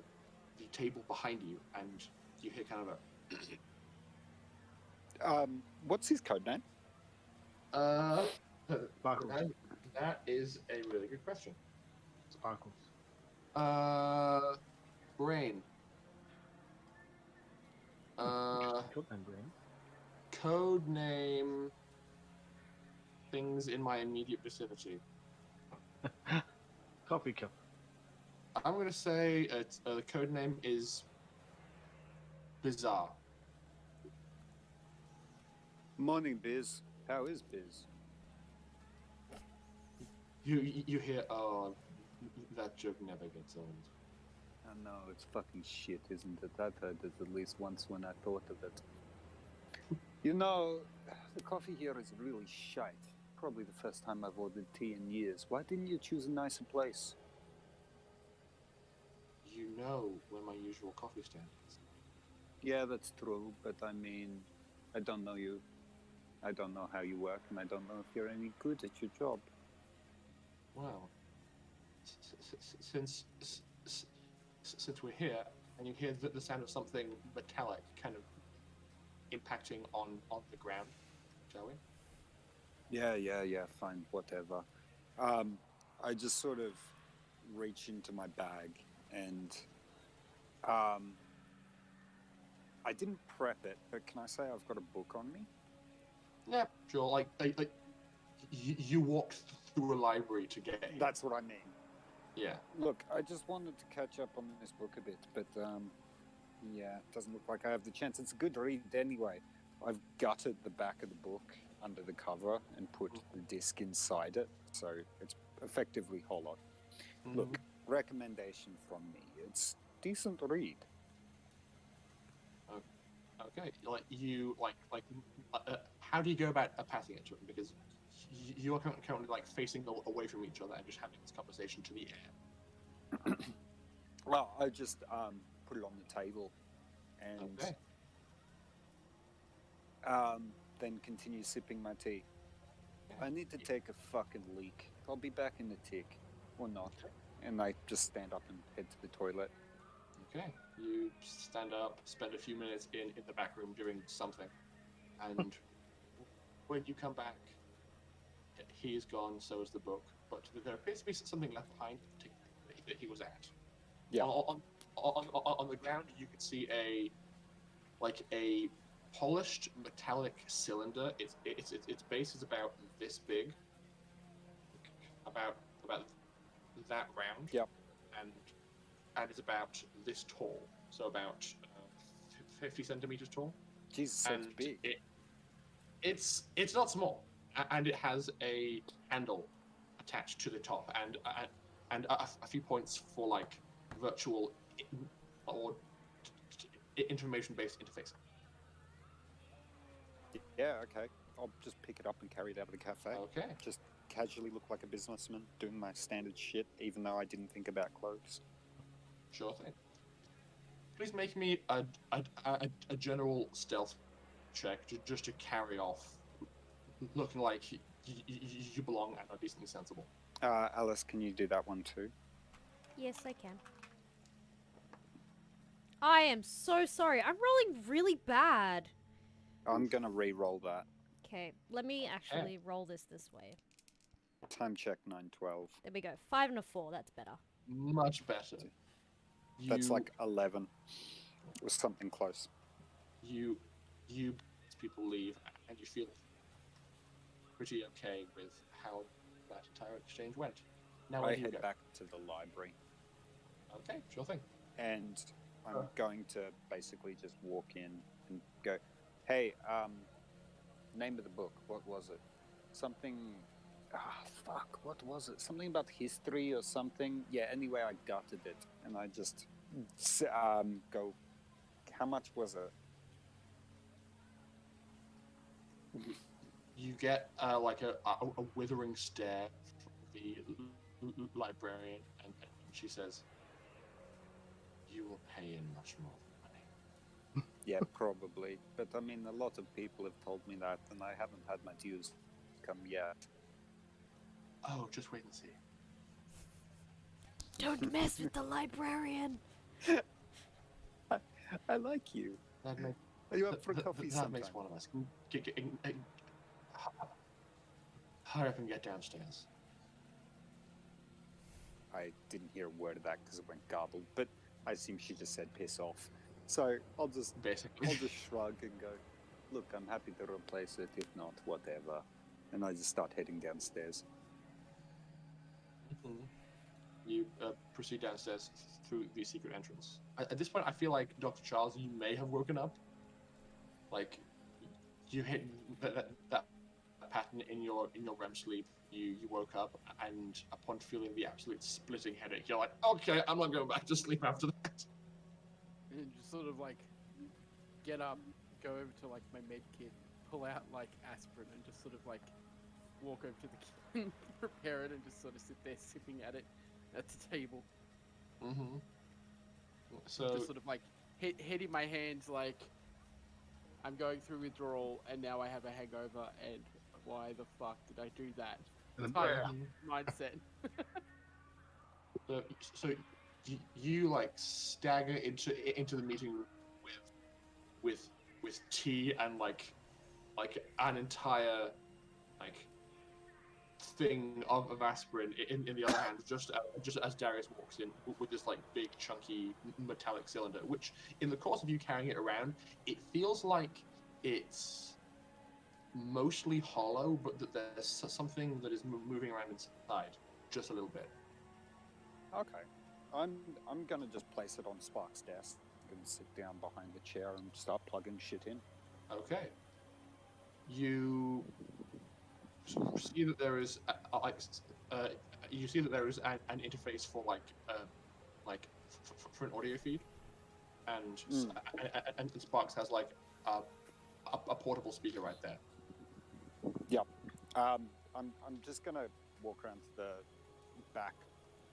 the table behind you, and you hear kind of What's his code name? a Buckles. That is a really good question. Sparkles. Brain. Got them brain. Code name. Things in my immediate vicinity. Coffee cup. I'm gonna say the code name is Bizarre. Morning, Biz. How is Biz? You hear? Oh, that joke never gets old. I know, it's fucking shit, isn't it? I've heard it at least once when I thought of it. You know, the coffee here is really shite. Probably the first time I've ordered tea in years. Why didn't you choose a nicer place? You know where my usual coffee stand is. Yeah, that's true, but I mean, I don't know you. I don't know how you work, and I don't know if you're any good at your job. Well, since we're here, and you hear the sound of something metallic kind of impacting on the ground, shall we? Yeah, fine, whatever. I just sort of reach into my bag and I didn't prep it, but can I say I've got a book on me? Yeah, sure. Like you walked through a library to get here. That's what I mean. Yeah. Look, I just wanted to catch up on this book a bit, but yeah, it doesn't look like I have the chance. It's a good read anyway. I've gutted the back of the book under the cover and put the disc inside it, so it's effectively hollow. Mm-hmm. Look, recommendation from me. It's decent read. Okay. How do you go about passing it to him? Because you are currently like facing away from each other and just having this conversation to the air. Well, I just put it on the table and then continue sipping my tea. I need to take a fucking leak. I'll be back in a tick, or not. And I just stand up and head to the toilet. Okay. You stand up, spend a few minutes in the back room doing something, and when you come back, he is gone, so is the book. But there appears to be something left behind that he was at. Yeah. On the ground, you can see a polished metallic cylinder. Its base is about this big, about that round. Yep. And it's about this tall, so about 50 centimeters tall. Jesus, that's big. It's not small, and it has a handle attached to the top, and a few points for like virtual or information-based interface. Yeah, okay. I'll just pick it up and carry it out of the cafe. Okay. Just casually look like a businessman doing my standard shit, even though I didn't think about clothes. Sure thing. Please make me a general stealth check just to carry off, looking like you belong and are decently sensible. Alice, can you do that one too? Yes, I can. I am so sorry. I'm rolling really bad. I'm gonna re-roll that. Okay, let me actually roll this way. Time check 912. There we go. 5 and a 4. That's better. Much better. That's like 11. It was something close. You people leave, and you feel pretty okay with how that entire exchange went. Now I where do you head go? back to the library, Okay, sure thing. and I'm going to basically just walk in and go, "Hey, name of the book. What was it? Something. Fuck. What was it? Something about history or something. Yeah. Anyway, I gutted it, and I just go. How much was it? You get like a withering stare from the librarian, and she says, "You will pay in much more than money." Yeah, probably. But I mean, a lot of people have told me that, and I haven't had my dues come yet. Oh, just wait and see. Don't mess with the librarian. I like you. That makes Are you up for a coffee that sometime? makes one of us. Hurry up and get downstairs. I didn't hear a word of that because it went garbled, but I assume she just said piss off. So I'll just Basically. shrug and go, look, I'm happy to replace it. If not, whatever. And I just start heading downstairs. Mhm. You proceed downstairs through the secret entrance. At this point, I feel like Dr. Charles, you may have woken up. Like, you hit that pattern in your REM sleep. You woke up, and upon feeling the absolute splitting headache, you're like, okay, I'm not going back to sleep after that. And just sort of like get up, go over to like my med kit, pull out like aspirin, and just sort of like walk over to the kitchen, prepare it, and just sort of sit there sipping at it at the table. Mm-hmm. So Just sort of like head in my hands, like I'm going through withdrawal, and now I have a hangover, and why the fuck did I do that? That's my mindset. so you like stagger into the meeting room with tea and like an entire like thing of aspirin in the other hand, just as Darius walks in with this like big chunky metallic cylinder, which in the course of you carrying it around, it feels like it's mostly hollow, but that there's something that is moving around inside just a little bit. Okay. I'm gonna just place it on Spark's desk and sit down behind the chair and start plugging shit in. Okay. You see that there is you see that there is an interface for for an audio feed, and and Sparks has like a portable speaker right there. Yep. I'm just gonna walk around to the back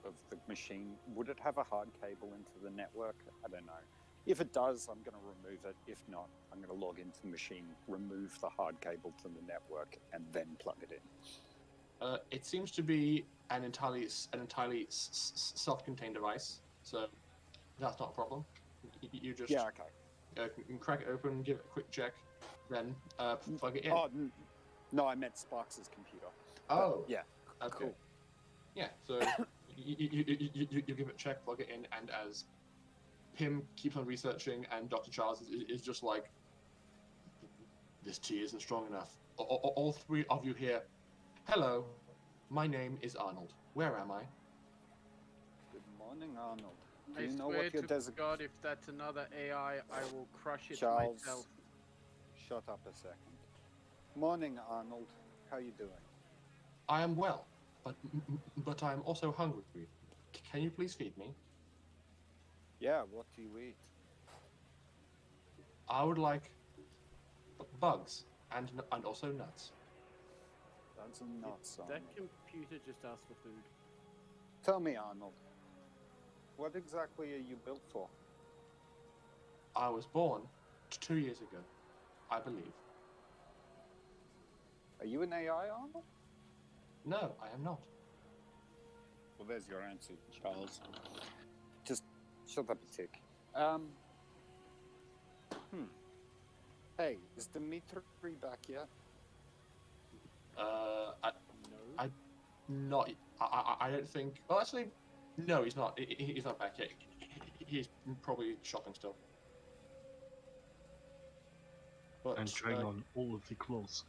of the machine. Would it have a hard cable into the network? I don't know. If it does, I'm going to remove it. If not, I'm going to log into the machine, remove the hard cable to the network, and then plug it in. It seems to be an entirely self-contained device, so that's not a problem. You just can crack it open, give it a quick check, then plug it in. Oh, no, I meant Sparks' computer. Oh, but, yeah. Okay. Cool. Yeah, so you give it a check, plug it in, and as Pim keeps on researching, and Dr. Charles is just like, this tea isn't strong enough. All three of you here, hello, my name is Arnold. Where am I? Good morning, Arnold. Do I you know swear what your to God, if that's another AI, I will crush it Charles, myself. shut up a second. Morning, Arnold. How you doing? I am well, but I am also hungry. Can you please feed me? Yeah, what do you eat? I would like bugs and also nuts. Bugs and nuts, That Arnold. computer just asked for food. Tell me, Arnold, what exactly are you built for? I was born 2 years ago, I believe. Are you an AI, Arnold? No, I am not. Well, there's your answer, Charles. Just shut up a tick. Hey, is Dimitri back yet? I don't think. Well, actually, no, he's not. He's not back yet. He's probably shopping still. But, And trying on all of the clothes.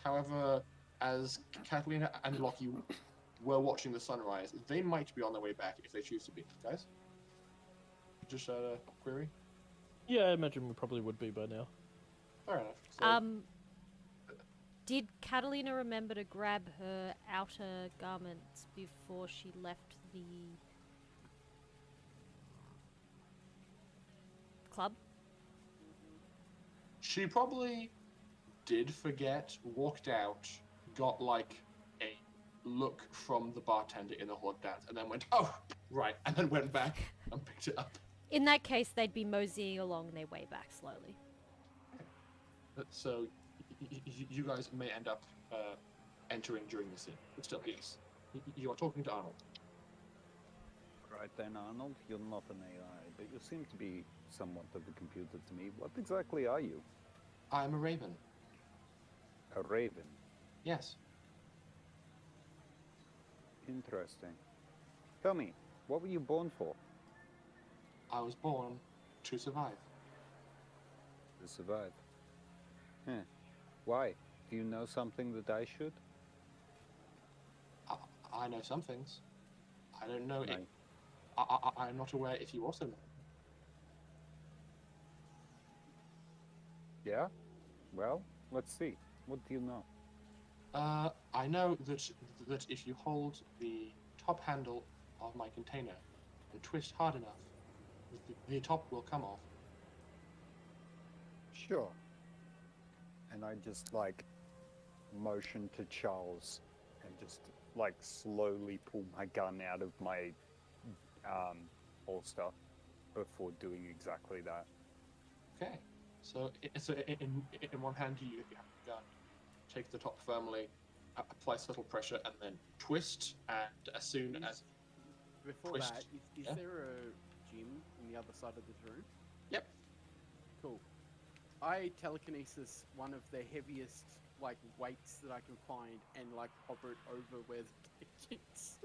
However, as Catalina and Lockie were watching the sunrise, they might be on their way back if they choose to be. Guys, just a query. Yeah, I imagine we probably would be by now. Fair enough. So, Did Catalina remember to grab her outer garments before she left the club? she probably did forget, walked out, got like a look from the bartender in the horde dance, and then went, oh, right, and then went back and picked it up. In that case, they'd be moseying along their way back slowly. So you guys may end up entering during the scene. But still, yes, you are talking to Arnold. Right then, Arnold, you're not an AI, but you seem to be somewhat of a computer to me. What exactly are you? I'm a raven. A raven? Yes. Interesting. Tell me, what were you born for? I was born to survive. To survive. Why? Do you know something that I should? I know some things. I don't know. Right. I'm not aware if you also know. Yeah? Well, let's see. What do you know? I know that if you hold the top handle of my container and twist hard enough, the top will come off. Sure. And I just like motion to Charles and just like slowly pull my gun out of my holster before doing exactly that. Okay. So in one hand you have the gun, take the top firmly, apply subtle pressure, and then twist. And as soon as Before twist, that, is yeah? there a gym on the other side of this room? Yep. Cool. I telekinesis one of the heaviest like weights that I can find and like hover it over where the kick is.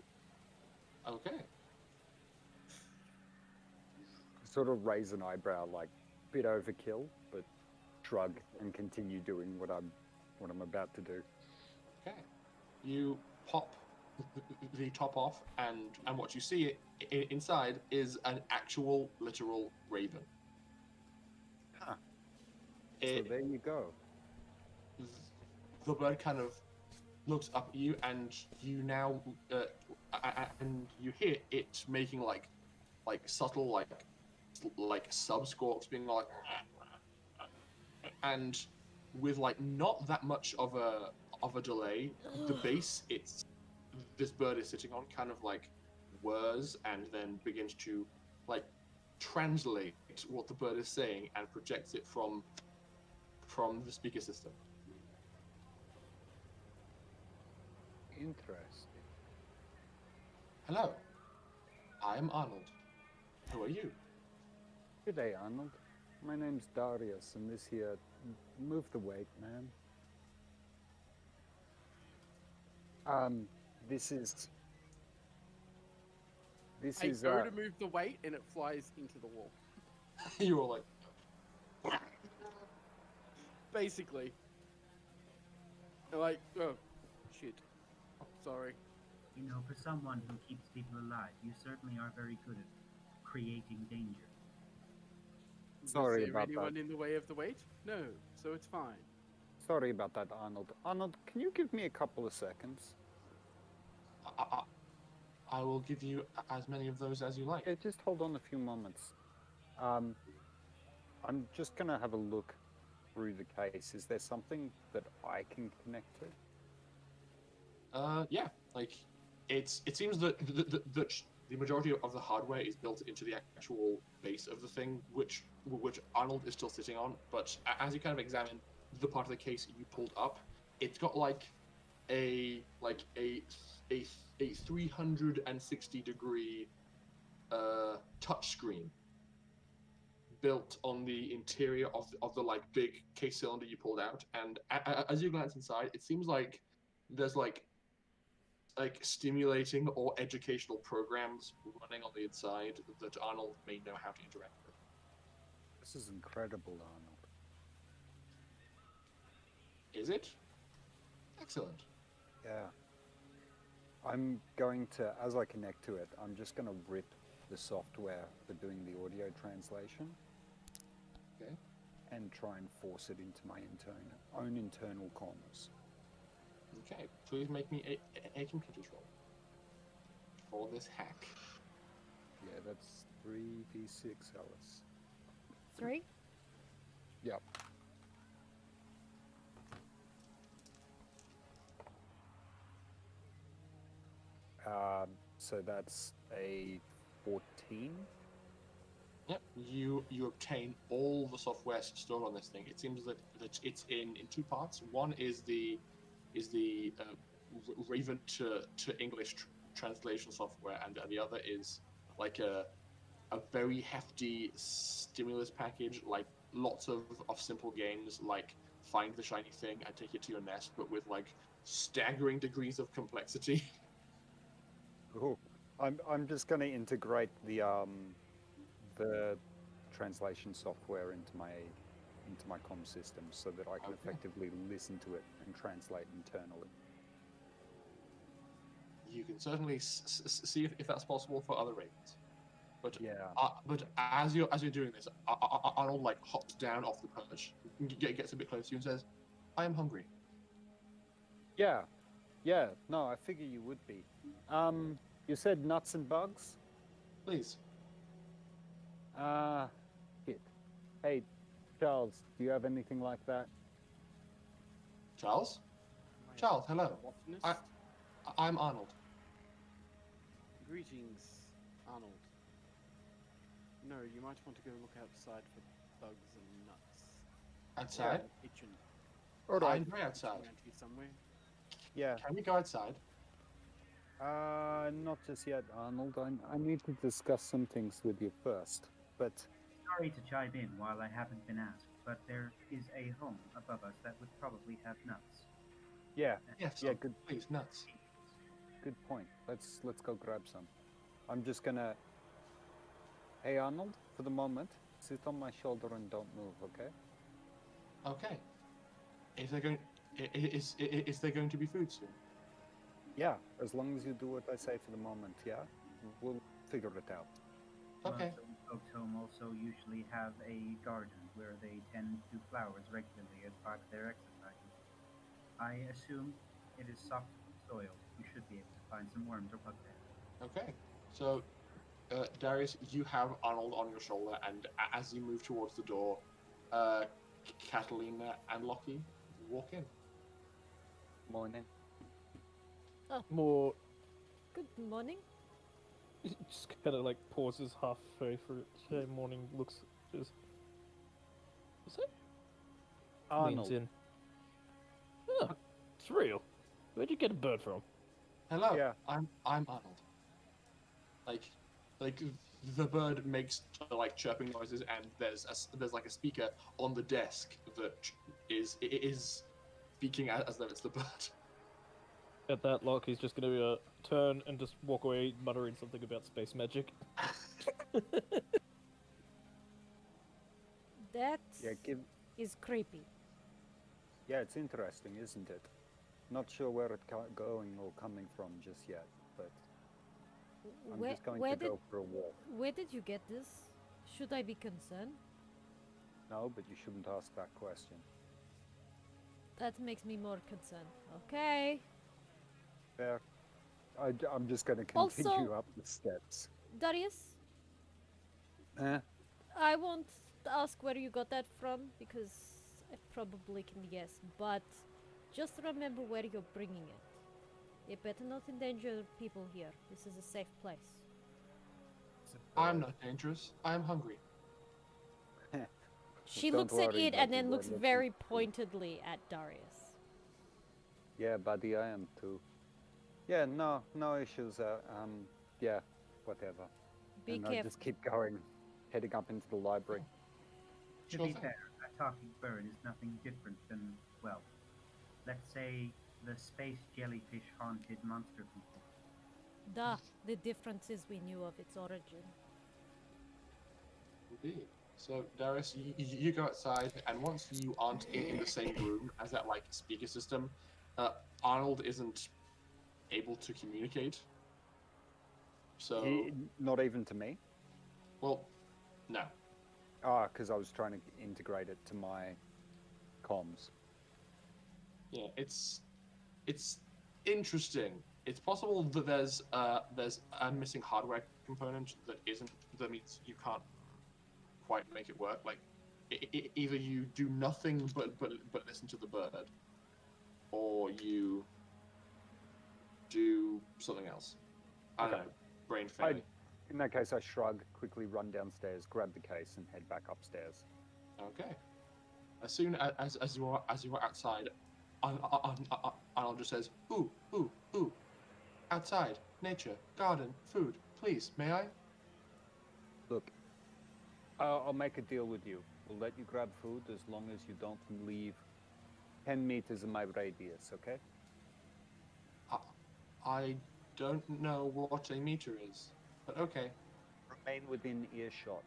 Okay. Sort of raise an eyebrow, like bit overkill, but shrug and continue doing what I'm about to do. Okay. You pop the top off, and what you see inside is an actual literal raven. Huh. So there you go. The bird kind of looks up at you, and you now and you hear it making like subtle like sub squawks, being like, and with like not that much of a delay, the base this bird is sitting on kind of like whirs and then begins to like translate what the bird is saying and projects it from the speaker system. Interesting. Hello, I'm Arnold. Who are you? Good day, Arnold. My name's Darius, and this here... Move the weight, man. This is... This I is, go to move the weight and it flies into the wall. You were like, Basically. Like, oh, shit. Sorry. You know, for someone who keeps people alive, you certainly are very good at creating danger. Sorry Is there about anyone that. in the way of the weight? No, so it's fine. Sorry about that, Arnold. Arnold, can you give me a couple of seconds? I will give you as many of those as you like. Okay, just hold on a few moments. I'm just gonna have a look through the case. Is there something that I can connect to? Yeah, like it seems that the majority of the hardware is built into the actual base of the thing, which Arnold is still sitting on. But as you kind of examine the part of the case you pulled up, it's got like a 360-degree touch screen built on the interior of the like big case cylinder you pulled out. And as you glance inside, it seems like there's like stimulating or educational programs running on the inside that Arnold may know how to interact with. This is incredible, Arnold. Is it? Excellent. Yeah. I'm going to, as I connect to it, I'm just going to rip the software for doing the audio translation. Okay. And try and force it into my own internal corners. Okay, please make me a computer's roll for this hack. Yeah, that's 3d6, Alice. 3? Yep. So that's a 14. Yep, you obtain all the software stored on this thing. It seems that it's in two parts. One is the Raven to English translation software, and the other is like a very hefty stimulus package, like lots of simple games like find the shiny thing and take it to your nest, but with like staggering degrees of complexity. Oh, I'm just going to integrate the translation software into my comm system so that I can Okay. effectively listen to it and translate internally. You can certainly see if that's possible for other ravens. But Yeah. but as you're doing this, Arnold like hops down off the perch, gets a bit close to you, and says, "I am hungry." Yeah. No, I figure you would be. You said nuts and bugs? Please. Shit. Hey, Charles, do you have anything like that? Charles? My Charles, hello. botanist? I'm Arnold. Greetings, Arnold. No, you might want to go look outside for bugs and nuts. Outside? Kitchen. All right. I'm very outside. Around here somewhere. Yeah. Can we go outside? Not just yet, Arnold. I need to discuss some things with you first. But Sorry to chime in while I haven't been asked, but there is a home above us that would probably have nuts. yeah, Yes. yeah, good Please, nuts. point. Let's go grab some. I'm just gonna. Hey, Arnold, for the moment, sit on my shoulder and don't move, okay? Okay. Is there going to be food soon? Yeah, as long as you do what I say for the moment, yeah? We'll figure it out. Okay. Most folks home also usually have a garden where they tend to flowers regularly as part of their exercises. I assume it is soft soil. You should be able to find some worms or bug there. Okay. So, Darius, you have Arnold on your shoulder, and as you move towards the door, Catalina and Lockie walk in. Morning. More Good morning. just kind of like pauses halfway through. Hey, morning looks just. Is it? Arnold. Leans in. Oh, it's real. Where'd you get a bird from? Hello. Yeah. I'm Arnold. Like the bird makes like chirping noises, and there's like a speaker on the desk that is speaking as though it's the bird. At that lock, he's just going to turn and just walk away, muttering something about space magic. That Yeah, is creepy. yeah, it's interesting, isn't it? Not sure where it's going or coming from just yet, but I'm just going to go for a walk. Where did you get this? Should I be concerned? No, but you shouldn't ask that question. That makes me more concerned. Okay. Fair. I'm just going to continue Also- up the steps. Darius, Eh? I won't ask where you got that from because I probably can guess, but just remember where you're bringing it. You better not endanger people here. This is a safe place. I'm not dangerous. I'm hungry. She Don't looks at worry, it and buddy, then we're looks looking very for you. pointedly at Darius. Yeah, buddy, I am too. Yeah, no issues. Yeah, whatever. Be and I careful. just keep going, heading up into the library. To Sure be thing. fair, a talking bird is nothing different than, well, let's say the space jellyfish haunted monster people. Duh, the difference is we knew of its origin. Indeed. So, Darius, you go outside, and once you aren't in the same room as that like speaker system, Arnold isn't able to communicate. So, Not even to me? well, no. Because I was trying to integrate it to my comms. Yeah, it's interesting. It's possible that there's a missing hardware component that means you can't quite make it work. Like either you do nothing but listen to the bird, or you do something else. I don't Okay. know. Brain failing. In that case, I shrug, quickly run downstairs, grab the case, and head back upstairs. Okay. As soon as you are outside, Arnold just says, "Ooh, ooh, ooh, outside, nature, garden, food. Please, may I?" Look, I'll make a deal with you. We'll let you grab food as long as you don't leave 10 meters in my radius, okay? I don't know what a meter is, but okay. Remain within earshot.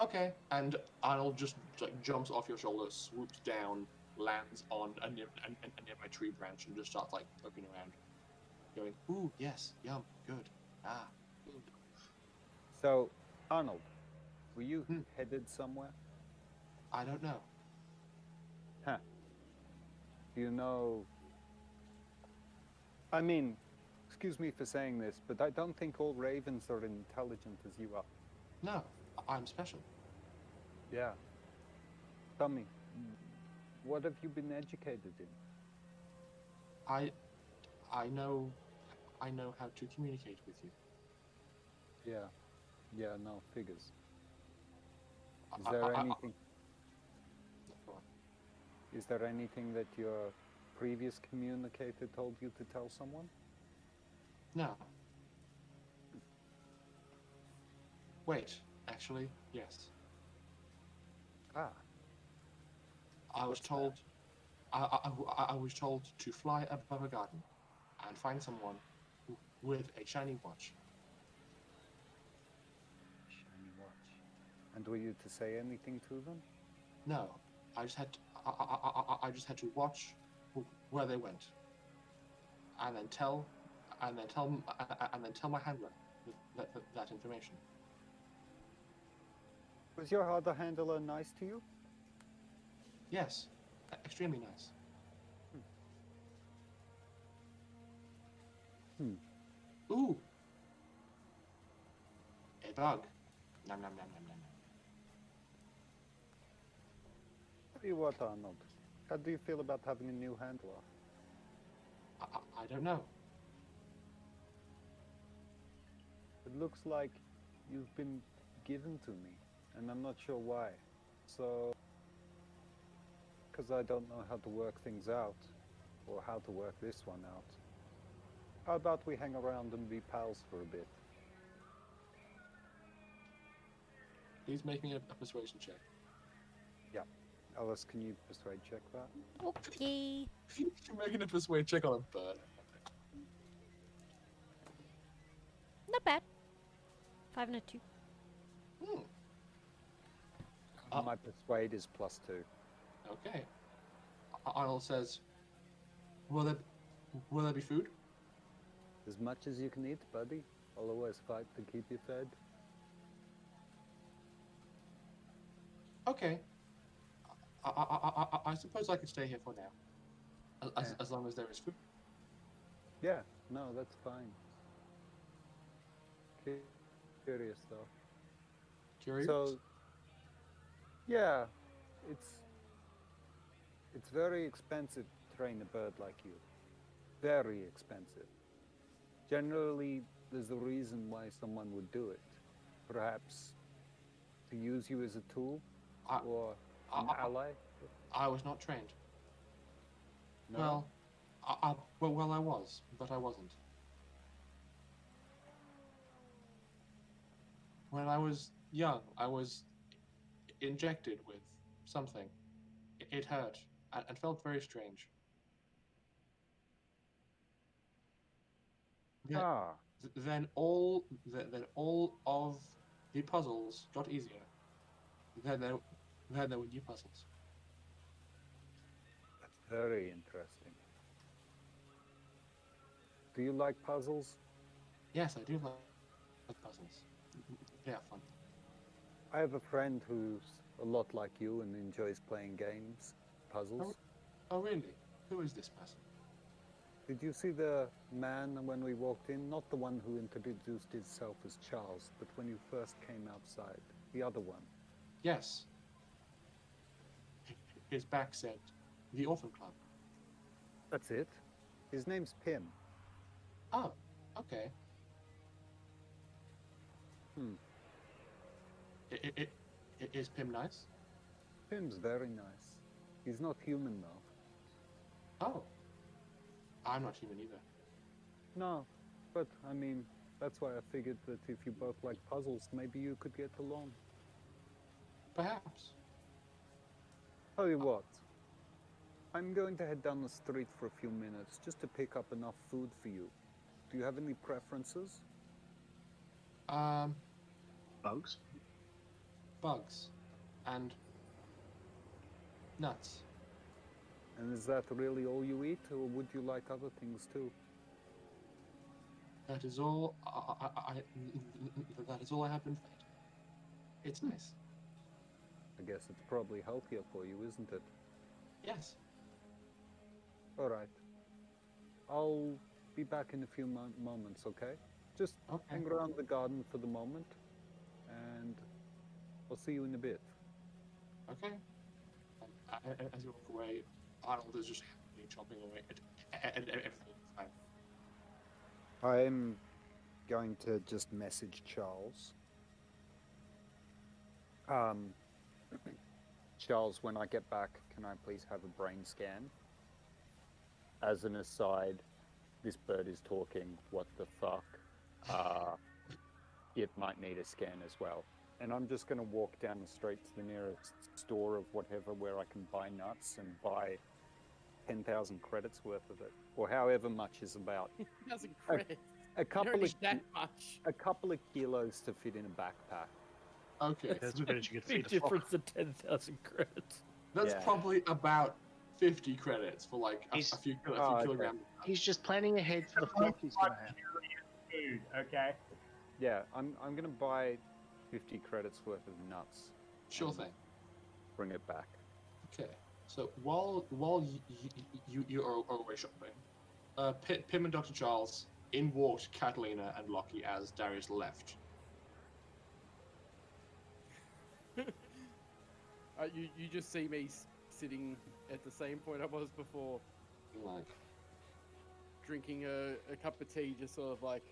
Okay. And Arnold just like jumps off your shoulder, swoops down, lands on a nearby tree branch, and just starts like poking around, going, "Ooh, yes, yum, good, ah." So, Arnold, were you Hmm. headed somewhere? I don't know. Huh. Do you know... I mean, excuse me for saying this, but I don't think all ravens are intelligent as you are. No, I'm special. Yeah. Tell me, what have you been educated in? I know how to communicate with you. Yeah. Yeah, no, figures. Is there anything... Go on. Is there anything that your previous communicator told you to tell someone? No. Wait, actually, yes. Ah. I was told. I was told to fly above a garden, and find someone with a shiny watch. Shiny watch. And were you to say anything to them? No, I just had. I just had to watch where they went, and then tell my handler that information. Was your other handler nice to you? Yes, extremely nice. Ooh, a bug. Nom nom nom nom nom. Tell you what, Arnold. How do you feel about having a new handler? I don't know. It looks like you've been given to me, and I'm not sure why. So, because I don't know how to work things out, or how to work this one out. How about we hang around and be pals for a bit? Please make me a persuasion check. Yeah. Alice, can you persuade check that? Okay. You're making a persuade check on a bird. Not bad. 5 and a 2. My persuade is +2. Okay. Arnold says, will there be food? As much as you can eat, buddy. I'll always fight to keep you fed. Okay. I suppose I could stay here for now, as long as there is food. Yeah, no, that's fine. Curious though. Curious? So, yeah, it's very expensive to train a bird like you. Very expensive. Generally, there's a reason why someone would do it. Perhaps to use you as a tool or an ally. I was not trained. No? Well, I was, but I wasn't. When I was young, I was injected with something. It hurt and felt very strange. Then all of the puzzles got easier. Then there were new puzzles. That's very interesting. Do you like puzzles? Yes, I do like puzzles. They are fun. I have a friend who's a lot like you and enjoys playing games, puzzles. Oh, really? Who is this person? Did you see the man when we walked in? Not the one who introduced himself as Charles, but when you first came outside. The other one. Yes. His back said, the Orphan Club. That's it. His name's Pim. Oh, okay. Is Pim nice? Pim's very nice. He's not human though. Oh. I'm not human either. No, but I mean, that's why I figured that if you both like puzzles, maybe you could get along. Perhaps. Tell you what, I'm going to head down the street for a few minutes just to pick up enough food for you. Do you have any preferences? Bugs? Bugs and nuts. And is that really all you eat, or would you like other things too? That is all. That is all I have been fed. It's nice. I guess it's probably healthier for you, isn't it? Yes. All right. I'll be back in a few moments, okay? Just Okay. hang around the garden for the moment, and I'll see you in a bit. Okay. As you walk away, Arnold is just happily chopping away at everything. Fine. I'm going to just message Charles. Charles, when I get back, can I please have a brain scan? As an aside, this bird is talking. What the fuck? It might need a scan as well. And I'm just going to walk down the street to the nearest store of whatever where I can buy nuts and buy 10,000 credits worth of it, or however much is about. 10,000 credits. A couple of that much. a couple of kilos to fit in a backpack. Okay. That's where you can feed Big a flock. difference of 10,000 credits. That's Yeah. probably about 50 credits for like a He's- few okay. kilograms. He's just planning ahead for the flock he's going to have. Food, okay? Yeah, I'm going to buy 50 credits worth of nuts. Sure and thing. Bring it back. Okay. So while you are away shopping, Pim and Dr. Charles, in walked Catalina and Lockie as Darius left. You just see me sitting at the same point I was before, Like, drinking a cup of tea, just sort of like.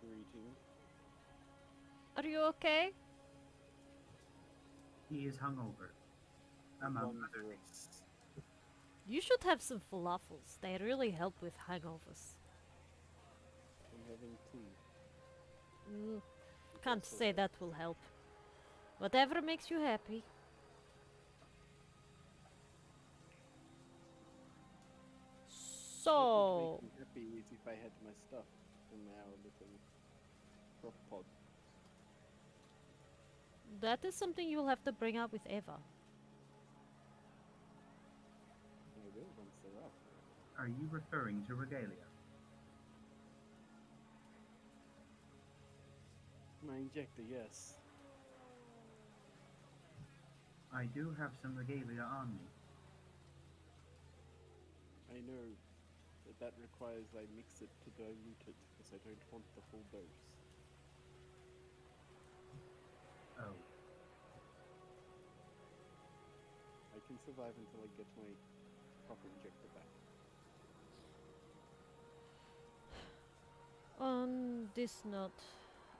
Greeting. Are you okay? He is hungover, among other things. Wondrous. You should have some falafels. They really help with hangovers. I'm having tea. Can't say that will help. Whatever makes you happy. So, What would make me happy is if I had my stuff in our little crock pod. that is something you will have to bring up with Eva. I will once they're up. Are you referring to regalia? My injector, yes. I do have some regalia on me. I know that requires I mix it to dilute it because I don't want the full dose. Oh, I can survive until I get my proper injector back. On this note,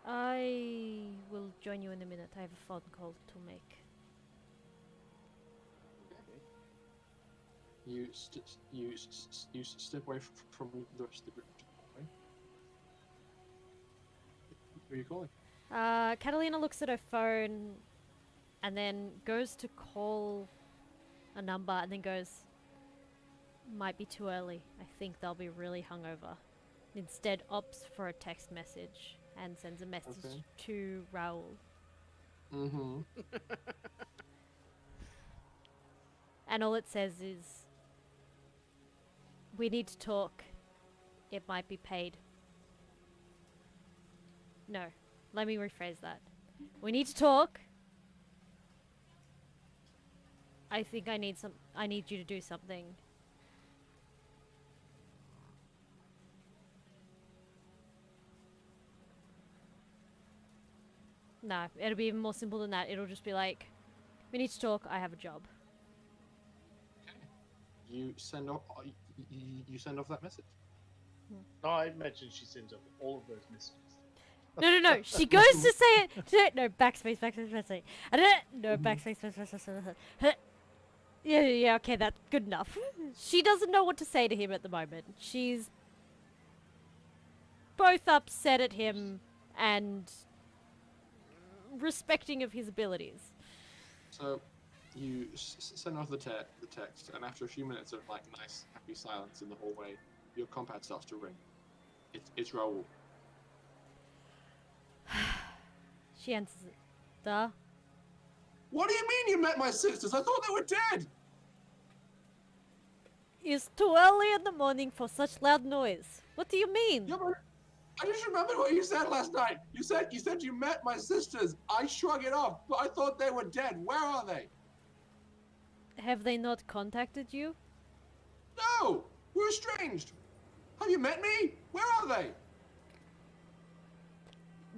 I will join you in a minute. I have a phone call to make. Okay. you step away from the rest of the group. Right? Who are you calling? Catalina looks at her phone and then goes to call a number and then goes, might be too early. I think they'll be really hungover. Instead opts for a text message and sends a message Okay. to Raul. Mm-hmm. And all it says is, we need to talk. It might be paid. No, let me rephrase that. We need to talk. I think I need you to do something. No, it'll be even more simple than that. It'll just be like, we need to talk. I have a job. You send off. You send off that message. No, I imagine she sends up all of those messages. No. She goes to say it. No, backspace. I don't. No, backspace. Yeah. Okay, that's good enough. She doesn't know what to say to him at the moment. She's both upset at him and respecting of his abilities. So, you send off the text, and after a few minutes of like nice, happy silence in the hallway, your compad starts to ring. It's Raoul. She answers it. Duh. What do you mean you met my sisters? I thought they were dead. It's too early in the morning for such loud noise. What do you mean? Yeah, but I just remembered what you said last night. You said you met my sisters. I shrug it off, but I thought they were dead. Where are they? Have they not contacted you? No, we're estranged. Have you met me? Where are they?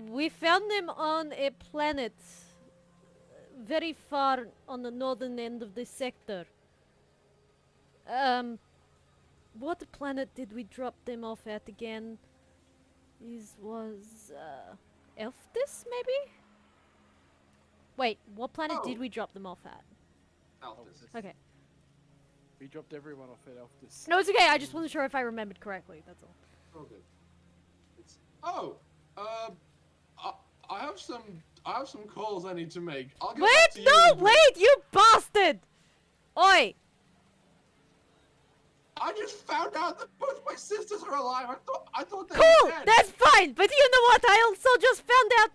We found them on a planet very far on the northern end of this sector. What planet did we drop them off at again? This was, Elfdis, maybe? Wait, what planet did Oh. we drop them off at? Alphys. Okay. We dropped everyone off at Elfdis. No, it's okay, I just wasn't sure if I remembered correctly, that's all. Oh, good. I have some calls I need to make. I'll get back to Wait, you no, in a bit. wait, you bastard! Oi! I just found out that both my sisters are alive. I thought they Cool, were dead. that's fine, but you know what? I also just found out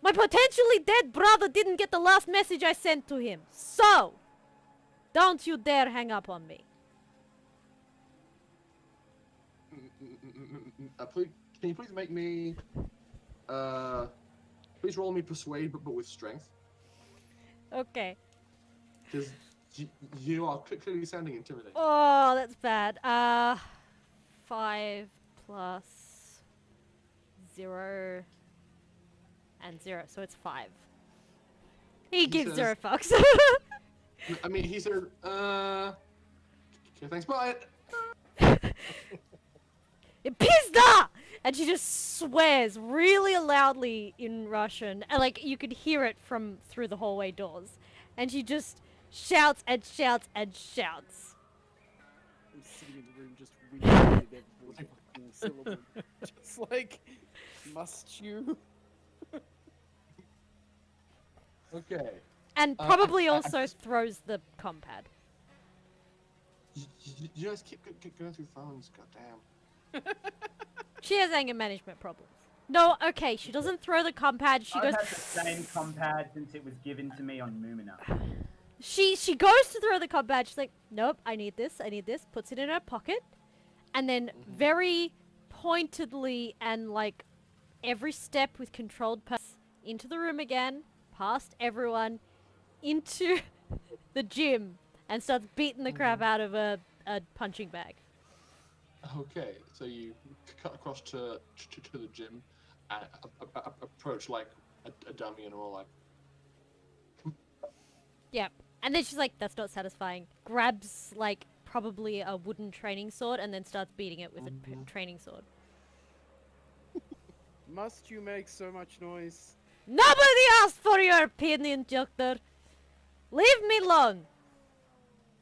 my potentially dead brother didn't get the last message I sent to him. So, don't you dare hang up on me. Please, can you please make me, please roll me persuade, but with strength, Okay. because you are clearly sounding intimidating. Oh, that's bad. 5 plus 0 and 0, so it's 5. He gives says- 0 fucks. I mean, he said, okay, thanks, bye. Pizda! And she just swears really loudly in Russian, and like you could hear it from through the hallway doors. And she just shouts and shouts and shouts. I'm sitting in the room just whinging with every fucking syllable. Just like, must you? Okay. And probably also throws the compad. You guys keep going through phones, goddamn. She has anger management problems. No, okay, she doesn't throw the compad. She I've goes. had the same compad since it was given to me on Mumina. She goes to throw the compad. She's like, nope, I need this. Puts it in her pocket, and then very pointedly and like every step with controlled pace into the room again, past everyone, into the gym, and starts beating the crap out of a punching bag. Okay, so you cut across to the gym and approach like a dummy and all like. Yep. And then she's like, that's not satisfying. Grabs like probably a wooden training sword and then starts beating it with a training sword. Must you make so much noise? Nobody asked for your opinion, doctor. Leave me alone.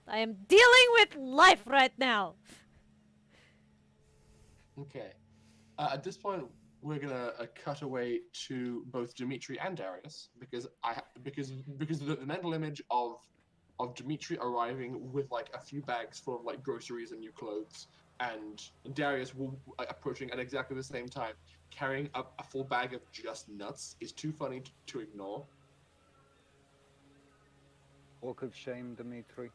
I am dealing with life right now. Okay. At this point, we're gonna cut away to both Dimitri and Darius because the mental image of Dimitri arriving with like a few bags full of like groceries and new clothes, and Darius approaching at exactly the same time, carrying a full bag of just nuts, is too funny to ignore. Walk of shame, Dimitri.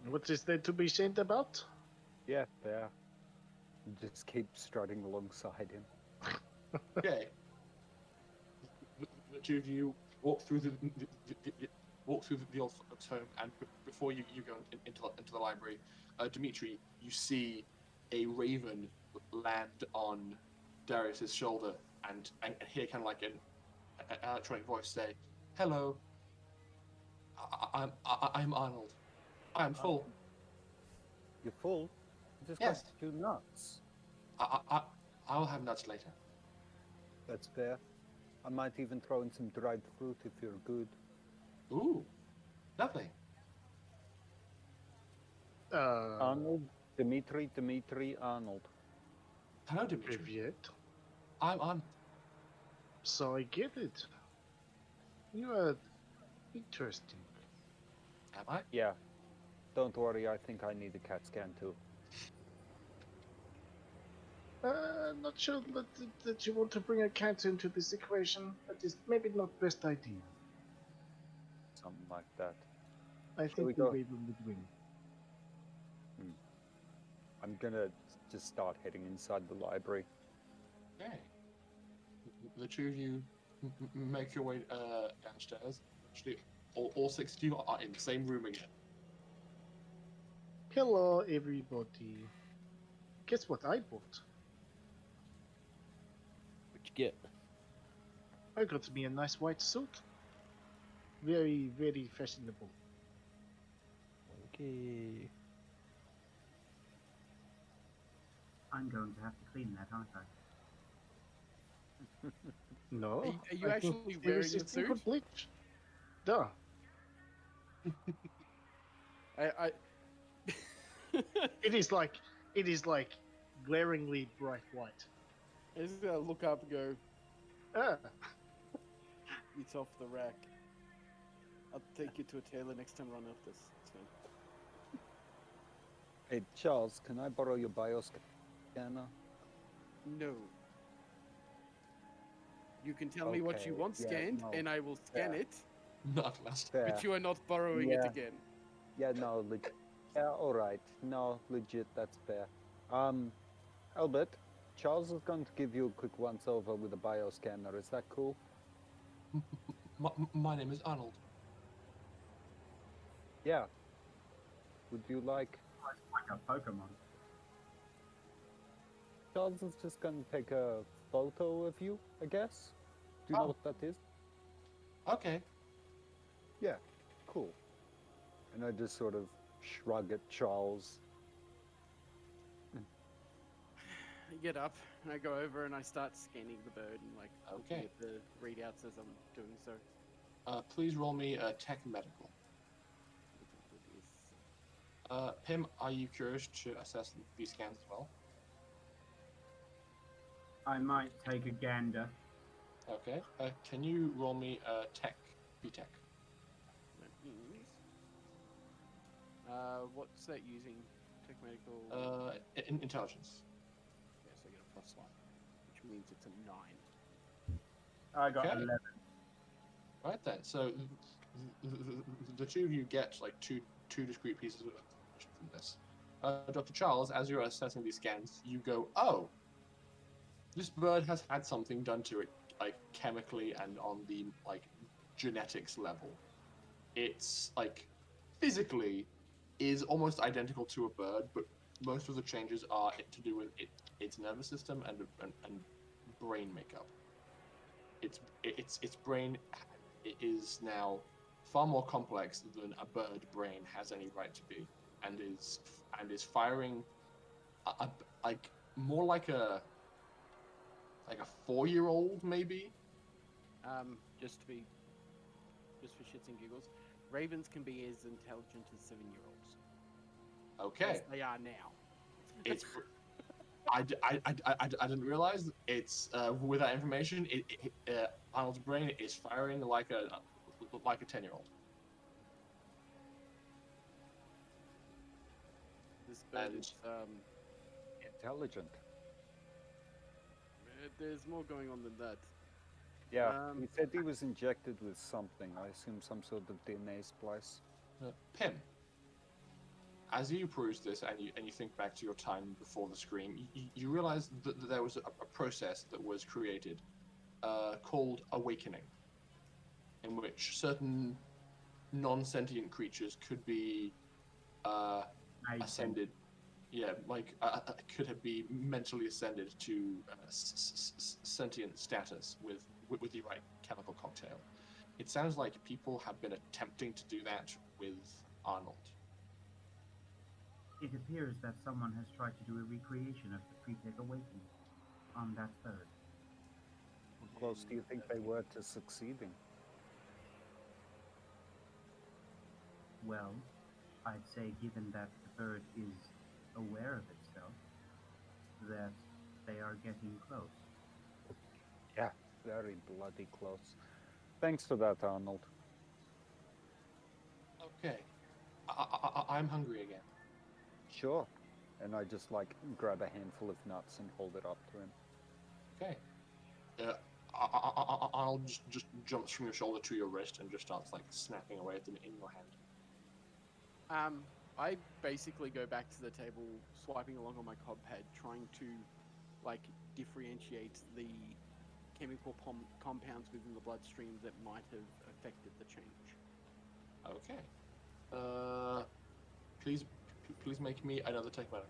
What is there to be said about? Yeah, there. Just keep strutting alongside him. Okay. The two of you walk through the old folks' home, and before you go into the library, Dimitri, you see a raven land on Darius's shoulder, and hear kind of like an electronic voice say, "Hello, I'm Arnold. I'm full. You're full? I just Yes. got 2 nuts. I'll have nuts later." That's fair. I might even throw in some dried fruit if you're good. Ooh, lovely. Arnold, Dimitri, Arnold. Hello, Dimitri. Privyet. I'm Arnold. So I get it. You are Interesting. Am I? Yeah. Don't worry, I think I need a CAT scan too. Not sure that you want to bring a cat into this equation. That is maybe not best idea. Something like that. I we think the go? Raven would win. I'm gonna just start heading inside the library. Okay. The two of you make your way downstairs. Actually, all six of you are in the same room again. Hello, everybody. Guess what I bought? What'd you get? I got me a nice white suit. Very, very fashionable. Okay. I'm going to have to clean that, aren't I? No. Are you I actually think wearing this a is good suit? bleach. Duh. I It is like glaringly bright white. just gonna look up and go, Ah, it's off the rack. I'll take you to a tailor next time around after this. It's fine. Hey, Charles, can I borrow your bioscanner? No. You can tell me what you Okay, want yeah, scanned, no. and I will scan Yeah. it, Not last. Fair. but you are not borrowing it Yeah. again. Yeah, no, legit. Yeah, alright. No, legit, that's fair. Albert, Charles is going to give you a quick once-over with a bioscanner. Is that cool? My name is Arnold. Yeah. Would you like... Like a Pokemon. Charles is just going to take a photo of you, I guess? Do you know Oh. what that is? Okay. Yeah, cool. And I just sort of shrug at Charles. I get up, and I go over, and I start scanning the bird, and like looking Okay. at the readouts as I'm doing so. Please roll me a tech medical. Pim, are you curious to assess these scans as well? I might take a gander. Okay. Can you roll me a tech, B-tech? That means, what's that using? Tech medical. Intelligence. Yes, I get a +1, which means it's a 9. I got Okay. 11. Right then. So the two of you get like two discrete pieces of information from this. Dr. Charles, as you're assessing these scans, you go, "Oh, this bird has had something done to it, like chemically and on the like genetics level. It's like physically is almost identical to a bird, but most of the changes are to do with its nervous system and brain makeup. Its brain is now far more complex than a bird brain has any right to be, and is firing like more like a 4-year-old maybe. Just for shits and giggles, ravens can be as intelligent as 7-year-olds. Okay. As they are now. It's I didn't realize it's with that information Arnold's brain is firing like a 10-year-old. This bird And- is Intelligent. there's more going on than that. Yeah, he said he was injected with something. I assume some sort of DNA splice. Pim, as you peruse this and you think back to your time before the scream, you realize that there was a process that was created called awakening, in which certain non-sentient creatures could be ascended. Yeah, like could have be mentally ascended to sentient status with the right chemical cocktail. It sounds like people have been attempting to do that with Arnold. It appears that someone has tried to do a recreation of the Pre-Tech Awakening on that bird. How close do you think they were to succeeding? Well, I'd say given that the bird is aware of itself, that they are getting close. Yeah, very bloody close. Thanks for that, Arnold. Okay. I'm hungry again. Sure. And I just like grab a handful of nuts and hold it up to him. Okay. Arnold just jumps from your shoulder to your wrist and just starts like snapping away at them in your hand. I basically go back to the table, swiping along on my cob pad, trying to like differentiate the chemical compounds within the bloodstream that might have affected the change. Okay. Please make me another take medic.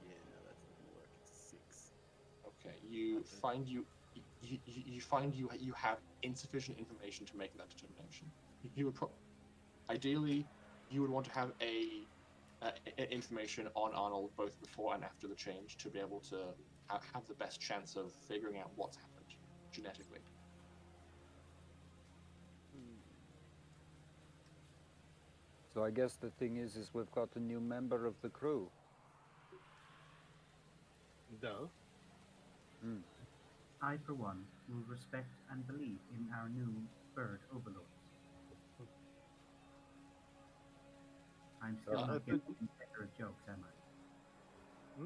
Yeah, no, that's not gonna work. It's 6. Okay. You find you have insufficient information to make that determination. You would ideally you would want to have a information on Arnold both before and after the change to be able to have the best chance of figuring out what's happened genetically. So I guess the thing is we've got a new member of the crew. No. I, for one, will respect and believe in our new bird overlords. I'm still not getting better at jokes, am I?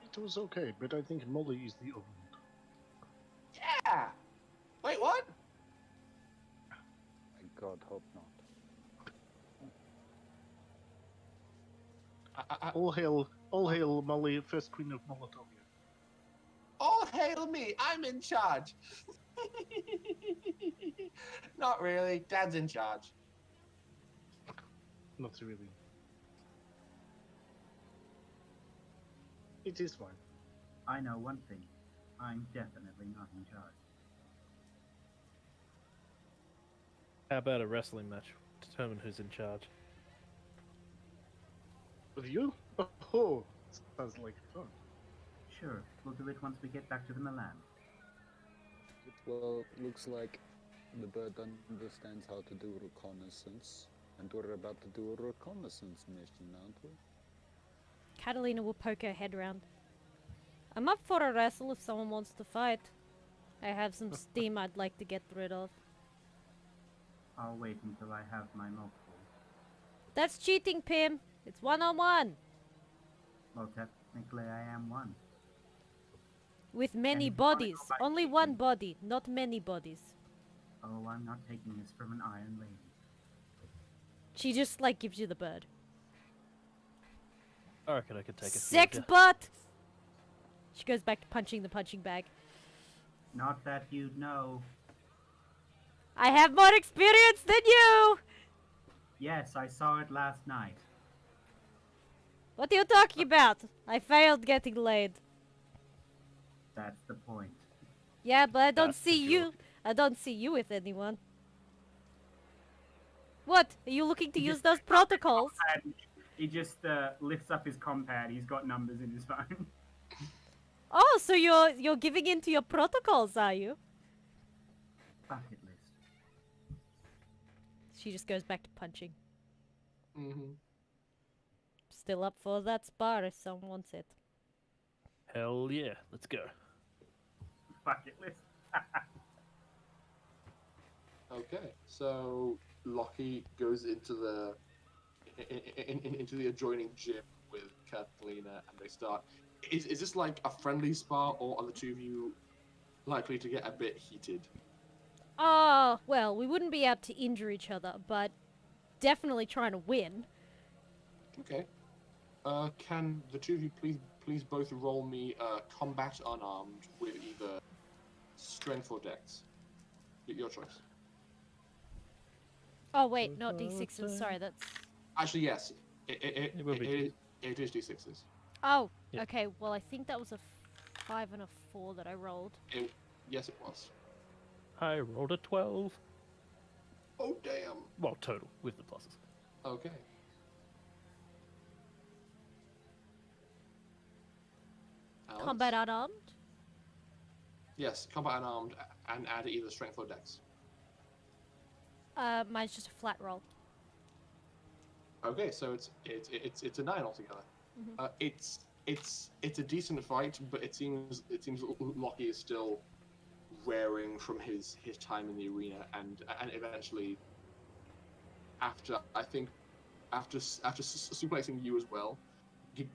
It was okay, but I think Molly is the overlord. Yeah. Wait, what? My God, hope not. All hail Molly, first queen of Molotov. All hail me! I'm in charge. Not really. Dad's in charge. Not really. It is fine. I know one thing. I'm definitely not in charge. How about a wrestling match? Determine who's in charge. With you? Oh, sounds like fun. Sure, we'll do it once we get back to the Milan. Well, looks like the bird understands how to do reconnaissance, and we're about to do a reconnaissance mission, aren't we? Catalina will poke her head round. I'm up for a wrestle if someone wants to fight. I have some steam I'd like to get rid of. I'll wait until I have my milk full. That's cheating, Pim. It's 1-on-1. Well, technically I am one. With many And if you wanna bodies. go by Only cheating- one body, not many bodies. Oh, I'm not taking this from an iron lady. She just like gives you the bird. I reckon I could take a Sex few of butt! She goes back to punching the punching bag. Not that you'd know. I have more experience than you! Yes, I saw it last night. What are you talking about? I failed getting laid. That's the point. Yeah, but I don't That's the see you. joke. I don't see you with anyone. What? Are you looking to He use just- those protocols? And he just lifts up his compad. He's got numbers in his phone. Oh, so you're giving in to your protocols, are you? Bucket list. She just goes back to punching. Mm-hmm. Still up for that spar if someone wants it. Hell yeah, let's go. Bucket list. Okay, so Lockie goes into the into the adjoining gym with Catalina, and they start. Is this like a friendly spar, or are the two of you likely to get a bit heated? Oh, well, we wouldn't be out to injure each other, but definitely trying to win. Okay. Can the two of you please both roll me combat unarmed with either strength or dex? Your choice. Oh, wait, not D6s. Sorry, that's... Actually, yes. It will be. It is d6s. Oh, Yeah. okay. Well, I think that was a 5 and a 4 that I rolled. Yes, it was. I rolled a 12. Oh damn. Well, total, with the pluses. Okay. Alex? Combat unarmed? Yes, combat unarmed, and add either strength or dex. Mine's just a flat roll. Okay, so it's a 9 altogether. Mhm. It's it's a decent fight, but it seems Lockie is still wearing from his time in the arena, and eventually, after suplexing you as well, is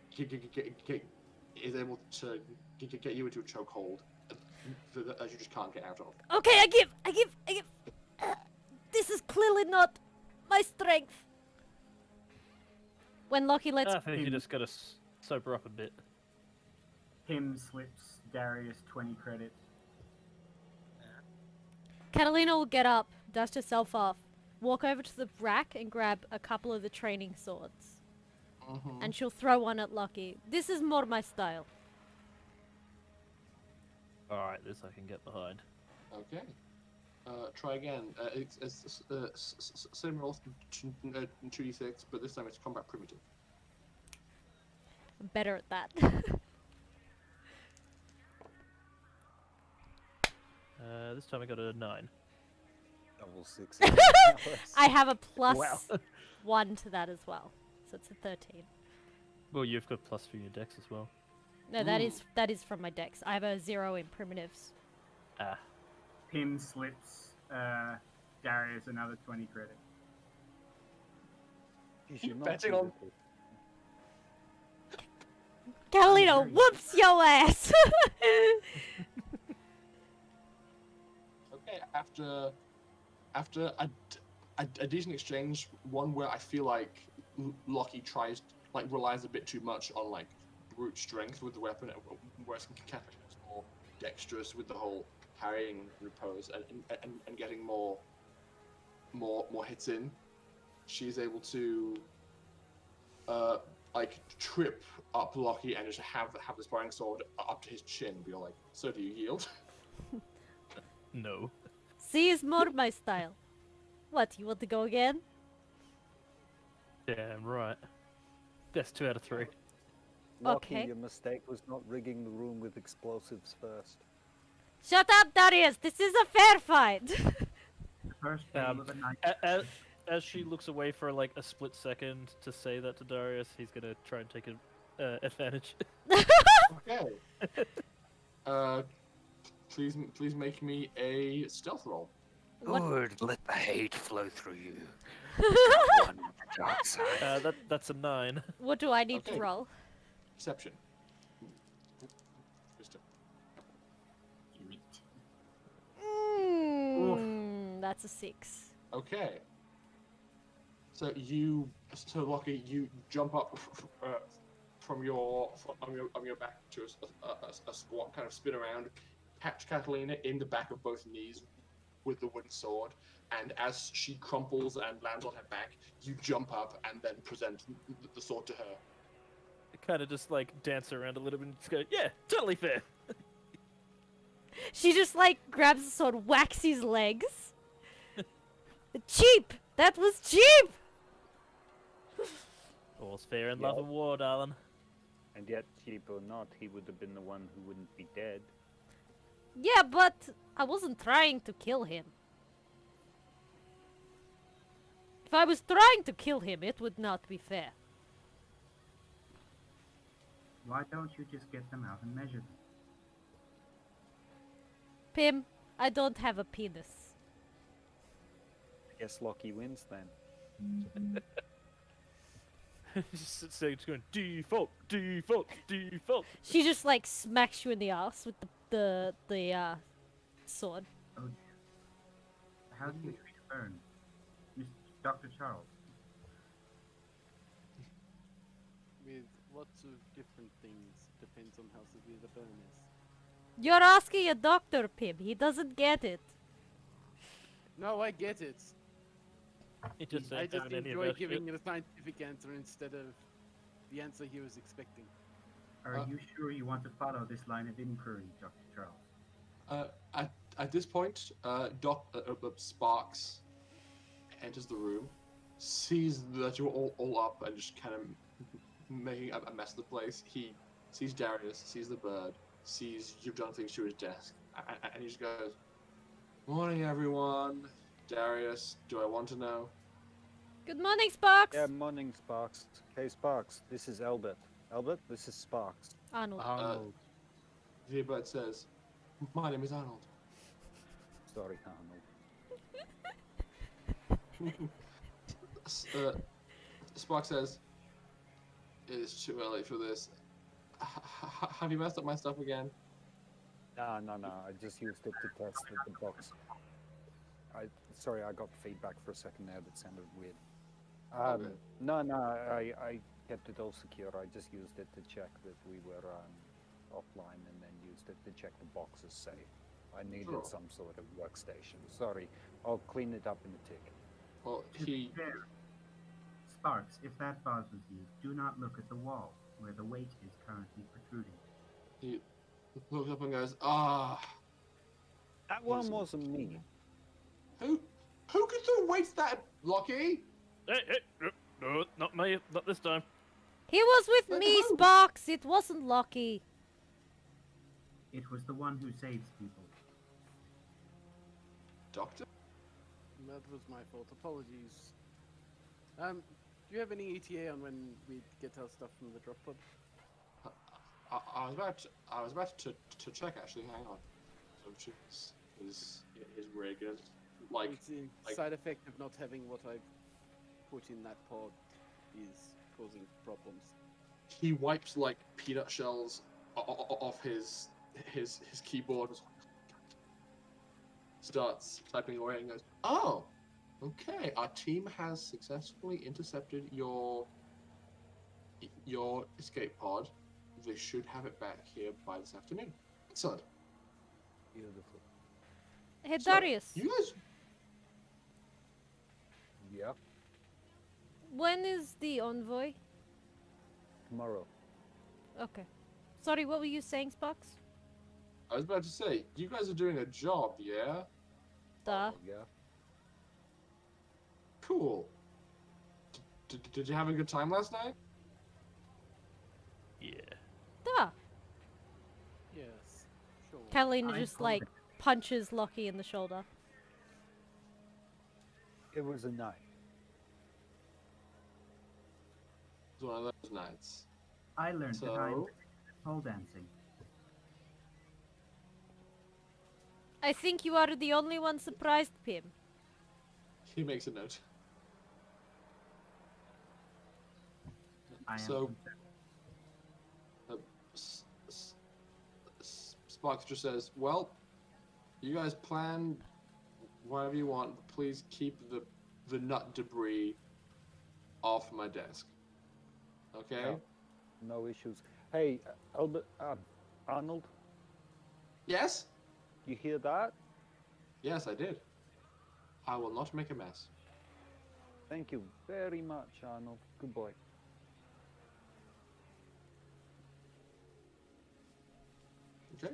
able to get you into a chokehold that you just can't get out of. Okay, I give. This is clearly not my strength. When Lockie lets I think you just gotta sober up a bit. Pim slips Darius 20 credits. Catalina will get up, dust herself off, walk over to the rack and grab a couple of the training swords. And she'll throw one at Lockie. This is more my style. Alright, this I can get behind. Okay. Try again. It's same rolls, 2d6, but this time it's combat primitive. I'm better at that. This time I got a 9. Double 6. I have a plus Wow. 1 to that as well. So it's a 13. Well, you've got plus for your dex as well. No, that is from my dex. I have a 0 in primitives. Ah. Pim slips Darius another 20 credits. You're not betting good on- at it. Catalina whoops your ass! Okay, after a decent exchange, one where I feel like Lockie relies a bit too much on like brute strength with the weapon, whereas Kathleen is more dexterous with the whole parrying repose and getting more hits in. She's able to trip up Lockie and just have the sparring sword up to his chin. Be like, so do you yield? No. C is more my style. What, you want to go again? Damn right. That's 2 out of 3. Lockie, Okay. your mistake was not rigging the room with explosives first. Shut up, Darius! This is a fair fight! The first day of the night. As she looks away for like a split second to say that to Darius, he's gonna try and take advantage. Okay. Please make me a stealth roll. What? Good, let the hate flow through you. One with the dark side. That's a 9. What do I need to Okay. roll? Perception. Wisdom. That's a 6. Okay. So Lockie, you jump up from your back to a squat, kind of spin around, catch Catalina in the back of both knees with the wooden sword, and as she crumples and lands on her back, you jump up and then present the sword to her. Kind of just like dance around a little bit and just go, yeah, totally fair. She just like grabs the sword, whacks his legs. Cheap! That was cheap! All's fair in love Yep. and war, darling. And yet, cheap or not, he would have been the one who wouldn't be dead. Yeah, but I wasn't trying to kill him. If I was trying to kill him, it would not be fair. Why don't you just get them out and measure them? Pim, I don't have a penis. I guess Lockie wins then. just going, default, default, default. She just like smacks you in the ass with the sword. Oh dear. How do you treat a burn? Dr. Charles. With lots of different things, depends on how severe the burn is. You're asking a doctor, Pim. He doesn't get it. No, I get it. It just I ain't just having any of enjoy that giving shit. it a scientific answer instead of the answer he was expecting. Are you sure you want to follow this line of inquiry, Dr. Charles? At this point, Sparks enters the room, sees that you're all up and just kind of making a mess of the place. He sees Darius, sees the bird, sees you've done things to his desk, and he just goes, "Morning, everyone. Darius, do I want to know?" Good morning, Sparks. Yeah, morning, Sparks. Hey, Sparks, this is Albert. Albert, this is Sparks. Arnold. Arnold. The bird says, "My name is Arnold." Sorry, Arnold. Spock says, "It's too early for this. Have you messed up my stuff again?" No. I just used it to test the box. Sorry, I got feedback for a second there that sounded weird. Okay. No, I kept it all secure. I just used it to check that we were offline, and then used it to check the boxes safe. I needed Sure. some sort of workstation. Sorry, I'll clean it up in a tick. Well, he. There. Sparks, if that bothers you, do not look at the wall, where the weight is currently protruding. He looks up and goes, "Ah, That one wasn't me. who could throw weights that Lockie?" Hey, no, not me, not this time. He was with But me, who? Sparks. It wasn't Lucky. It was the one who saves people. Doctor? That was my fault. Apologies. Do you have any ETA on when we get our stuff from the drop pod? I was about to check actually. Hang on. So his rig is like It's a like- side effect of not having what I've put in that pod is causing problems. he wipes like peanut shells off his keyboard. Starts typing away and goes, "Oh, okay. Our team has successfully intercepted your escape pod. They should have it back here by this afternoon." Excellent. Beautiful. Hey, So, Darius. you guys, Yeah, When is the envoy? tomorrow. Okay. Sorry, what were you saying, Sparks? I was about to say, you guys are doing a job, yeah? Duh. Oh, yeah. Cool. Did you have a good time last night? Yeah. Duh. Yes, sure. Catalina I just told like it. punches Lockie in the shoulder. It was a night. It was one of those nights. I learned that I'm So, pole dancing. I think you are the only one surprised, Pim. he makes a note. I am So- concerned. Sparks just says, "Well, you guys plan whatever you want, but please keep the nut debris off my desk. Okay?" Yeah. No issues. Hey, Albert, Arnold, Yes? you hear that? Yes, I did. I will not make a mess. Thank you very much, Arnold. Good boy. Okay.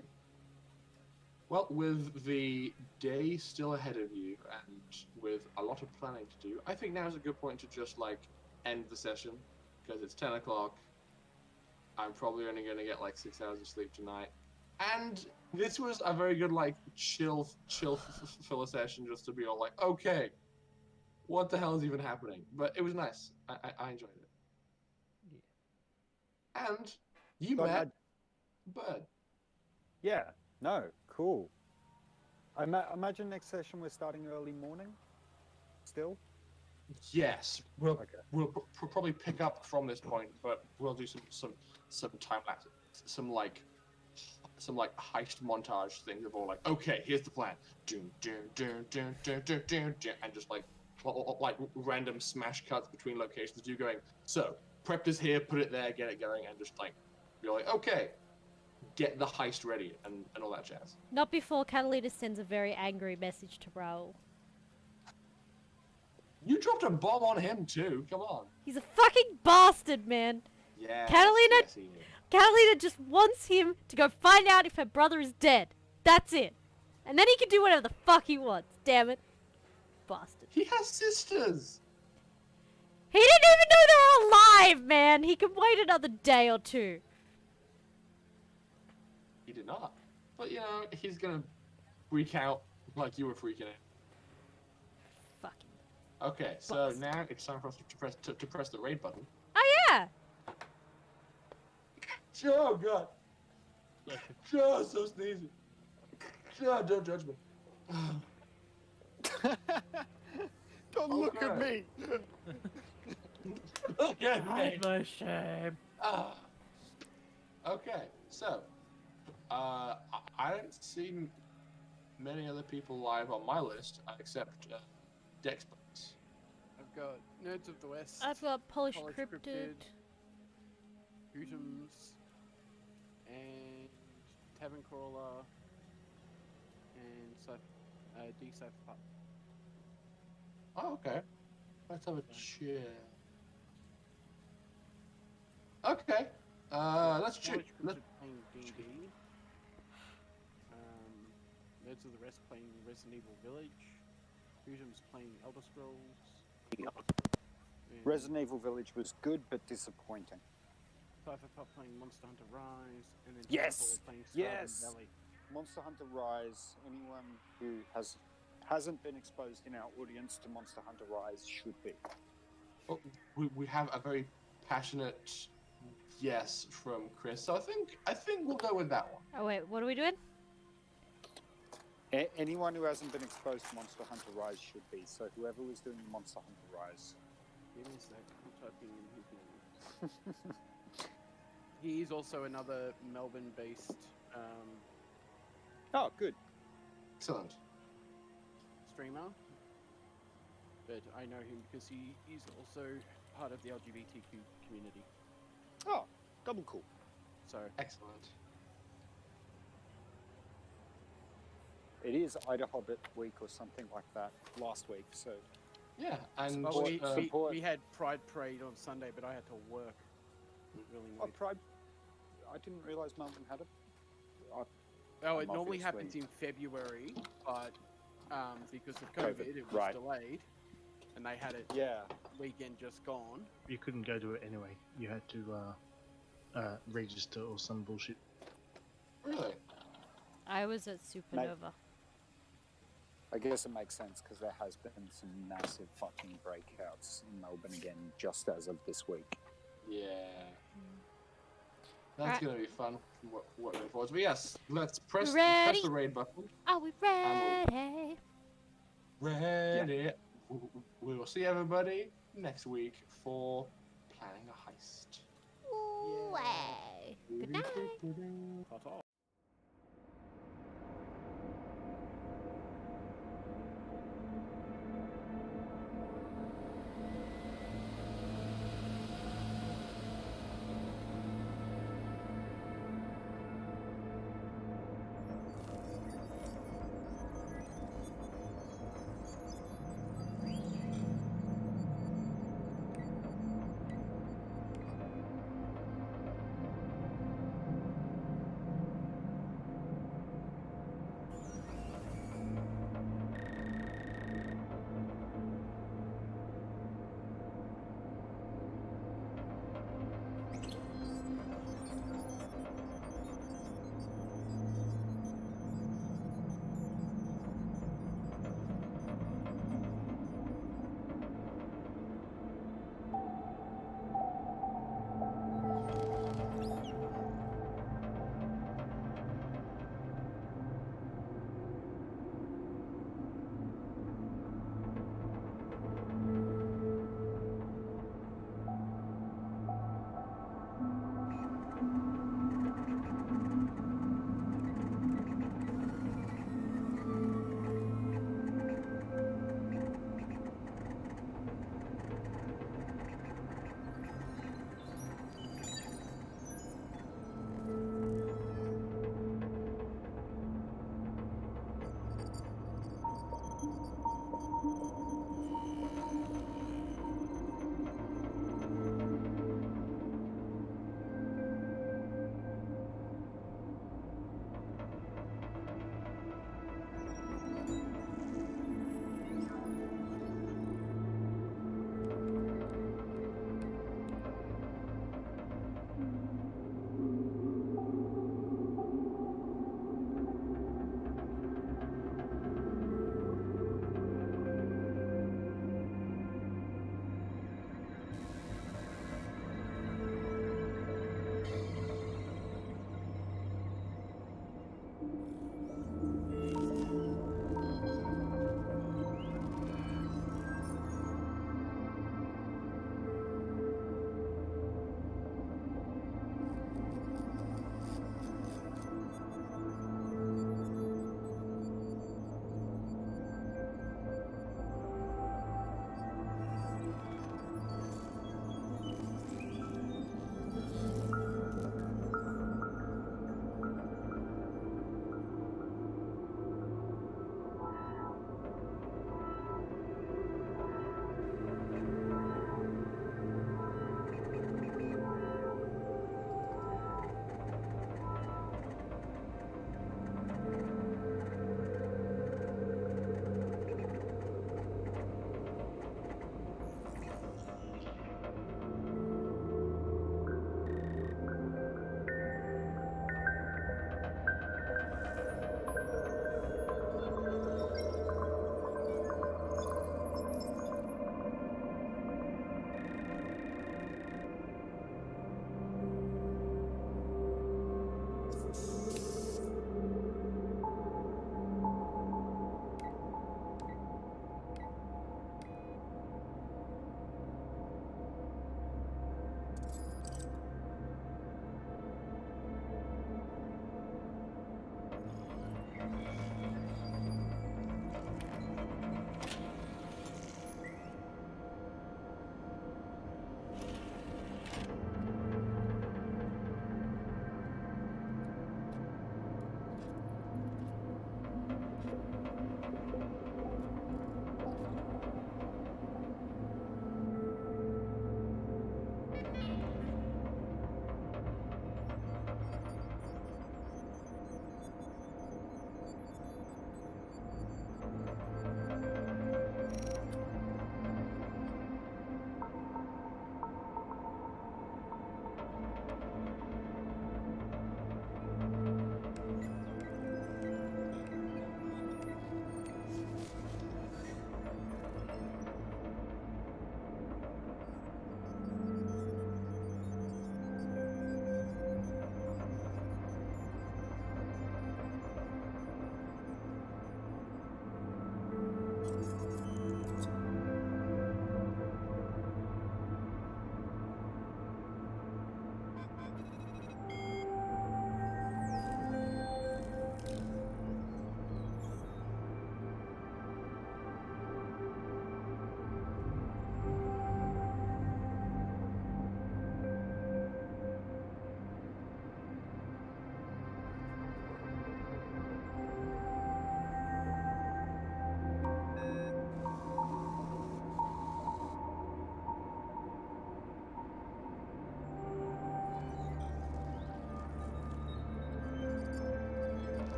Well, with the day still ahead of you and with a lot of planning to do, I think now is a good point to just like end the session because it's 10 o'clock. I'm probably only going to get like 6 hours of sleep tonight. And this was a very good like chill filler session just to be all like, okay, what the hell is even happening? But it was nice. I enjoyed it. And you So met Bird. Yeah, no, cool. I imagine next session we're starting early morning. Still? Yes, we'll Okay. probably pick up from this point, but we'll do some time lapse, some like heist montage things of all like, okay, here's the plan, doom, and just like random smash cuts between locations. You going, so prep is here, put it there, get it going, and just like you're like, okay, get the heist ready and all that jazz. Not before Catalina sends a very angry message to Raul. You dropped a bomb on him too. Come on. He's a fucking bastard, man. Yeah. Catalina- Yes, he is. Catalina just wants him to go find out if her brother is dead. That's it. And then he can do whatever the fuck he wants. Damn it. Bastard. He has sisters. He didn't even know they were alive, man. He can wait another day or two. He did not. But, you know, he's gonna freak out like you were freaking out. Fucking. Okay, so now it's time for us to press the raid button. Oh, yeah. Oh God. Bless you. Oh, so sneezy. Oh, don't judge me. Don't look at Okay. me. Look at me. Hide my shame. Ah. Okay, so I don't see many other people live on my list except Dex Bucks. I've got Nerds of the West, I've got Polish Polish Cryptid. Cryptid, Hootums, and Tavern Crawler, and D Cypher Pup. Oh, okay. Let's have a cheer. Okay. Let's cheer. Polish Let's... Cryptid playing D&D. Nerds of the West playing Resident Evil Village. Hootums playing Elder Scrolls. and Resident Evil Village was good but disappointing. Cypher Pup playing Monster Hunter Rise, and then Yes! Cypher playing Stardew Yes! Valley. Monster Hunter Rise, anyone who hasn't been exposed in our audience to Monster Hunter Rise should be. Oh, we have a very passionate yes from Chris, so I think we'll go with that one. Oh wait, what are we doing? Anyone who hasn't been exposed to Monster Hunter Rise should be. So whoever was doing Monster Hunter Rise. Give me a sec, I'm typing in his name. He's also another Melbourne-based Oh, good. Excellent. streamer, but I know him because he's also part of the LGBTQ community. Oh, double cool. So Excellent. It is Ida Hobbit week or something like that last week, so Yeah, and well, support. we had Pride Parade on Sunday, but I had to work. Really Oh, annoyed. Pride. I didn't realise Melbourne had it. Oh, it I'm normally obviously- happens in February, but because of COVID, COVID, it was right. delayed, and they had it Yeah. weekend just gone. You couldn't go to it anyway. You had to register or some bullshit. really, I was at Supernova. I guess it makes sense because there has been some massive fucking breakouts in Melbourne again just as of this week. yeah. Alright. That's gonna be fun. What looking forward to. But yes, let's press Ready? the raid button. Are we ready? Ready. We will see everybody next week for planning a heist. Ooh, hey. Good night. Ta-ta.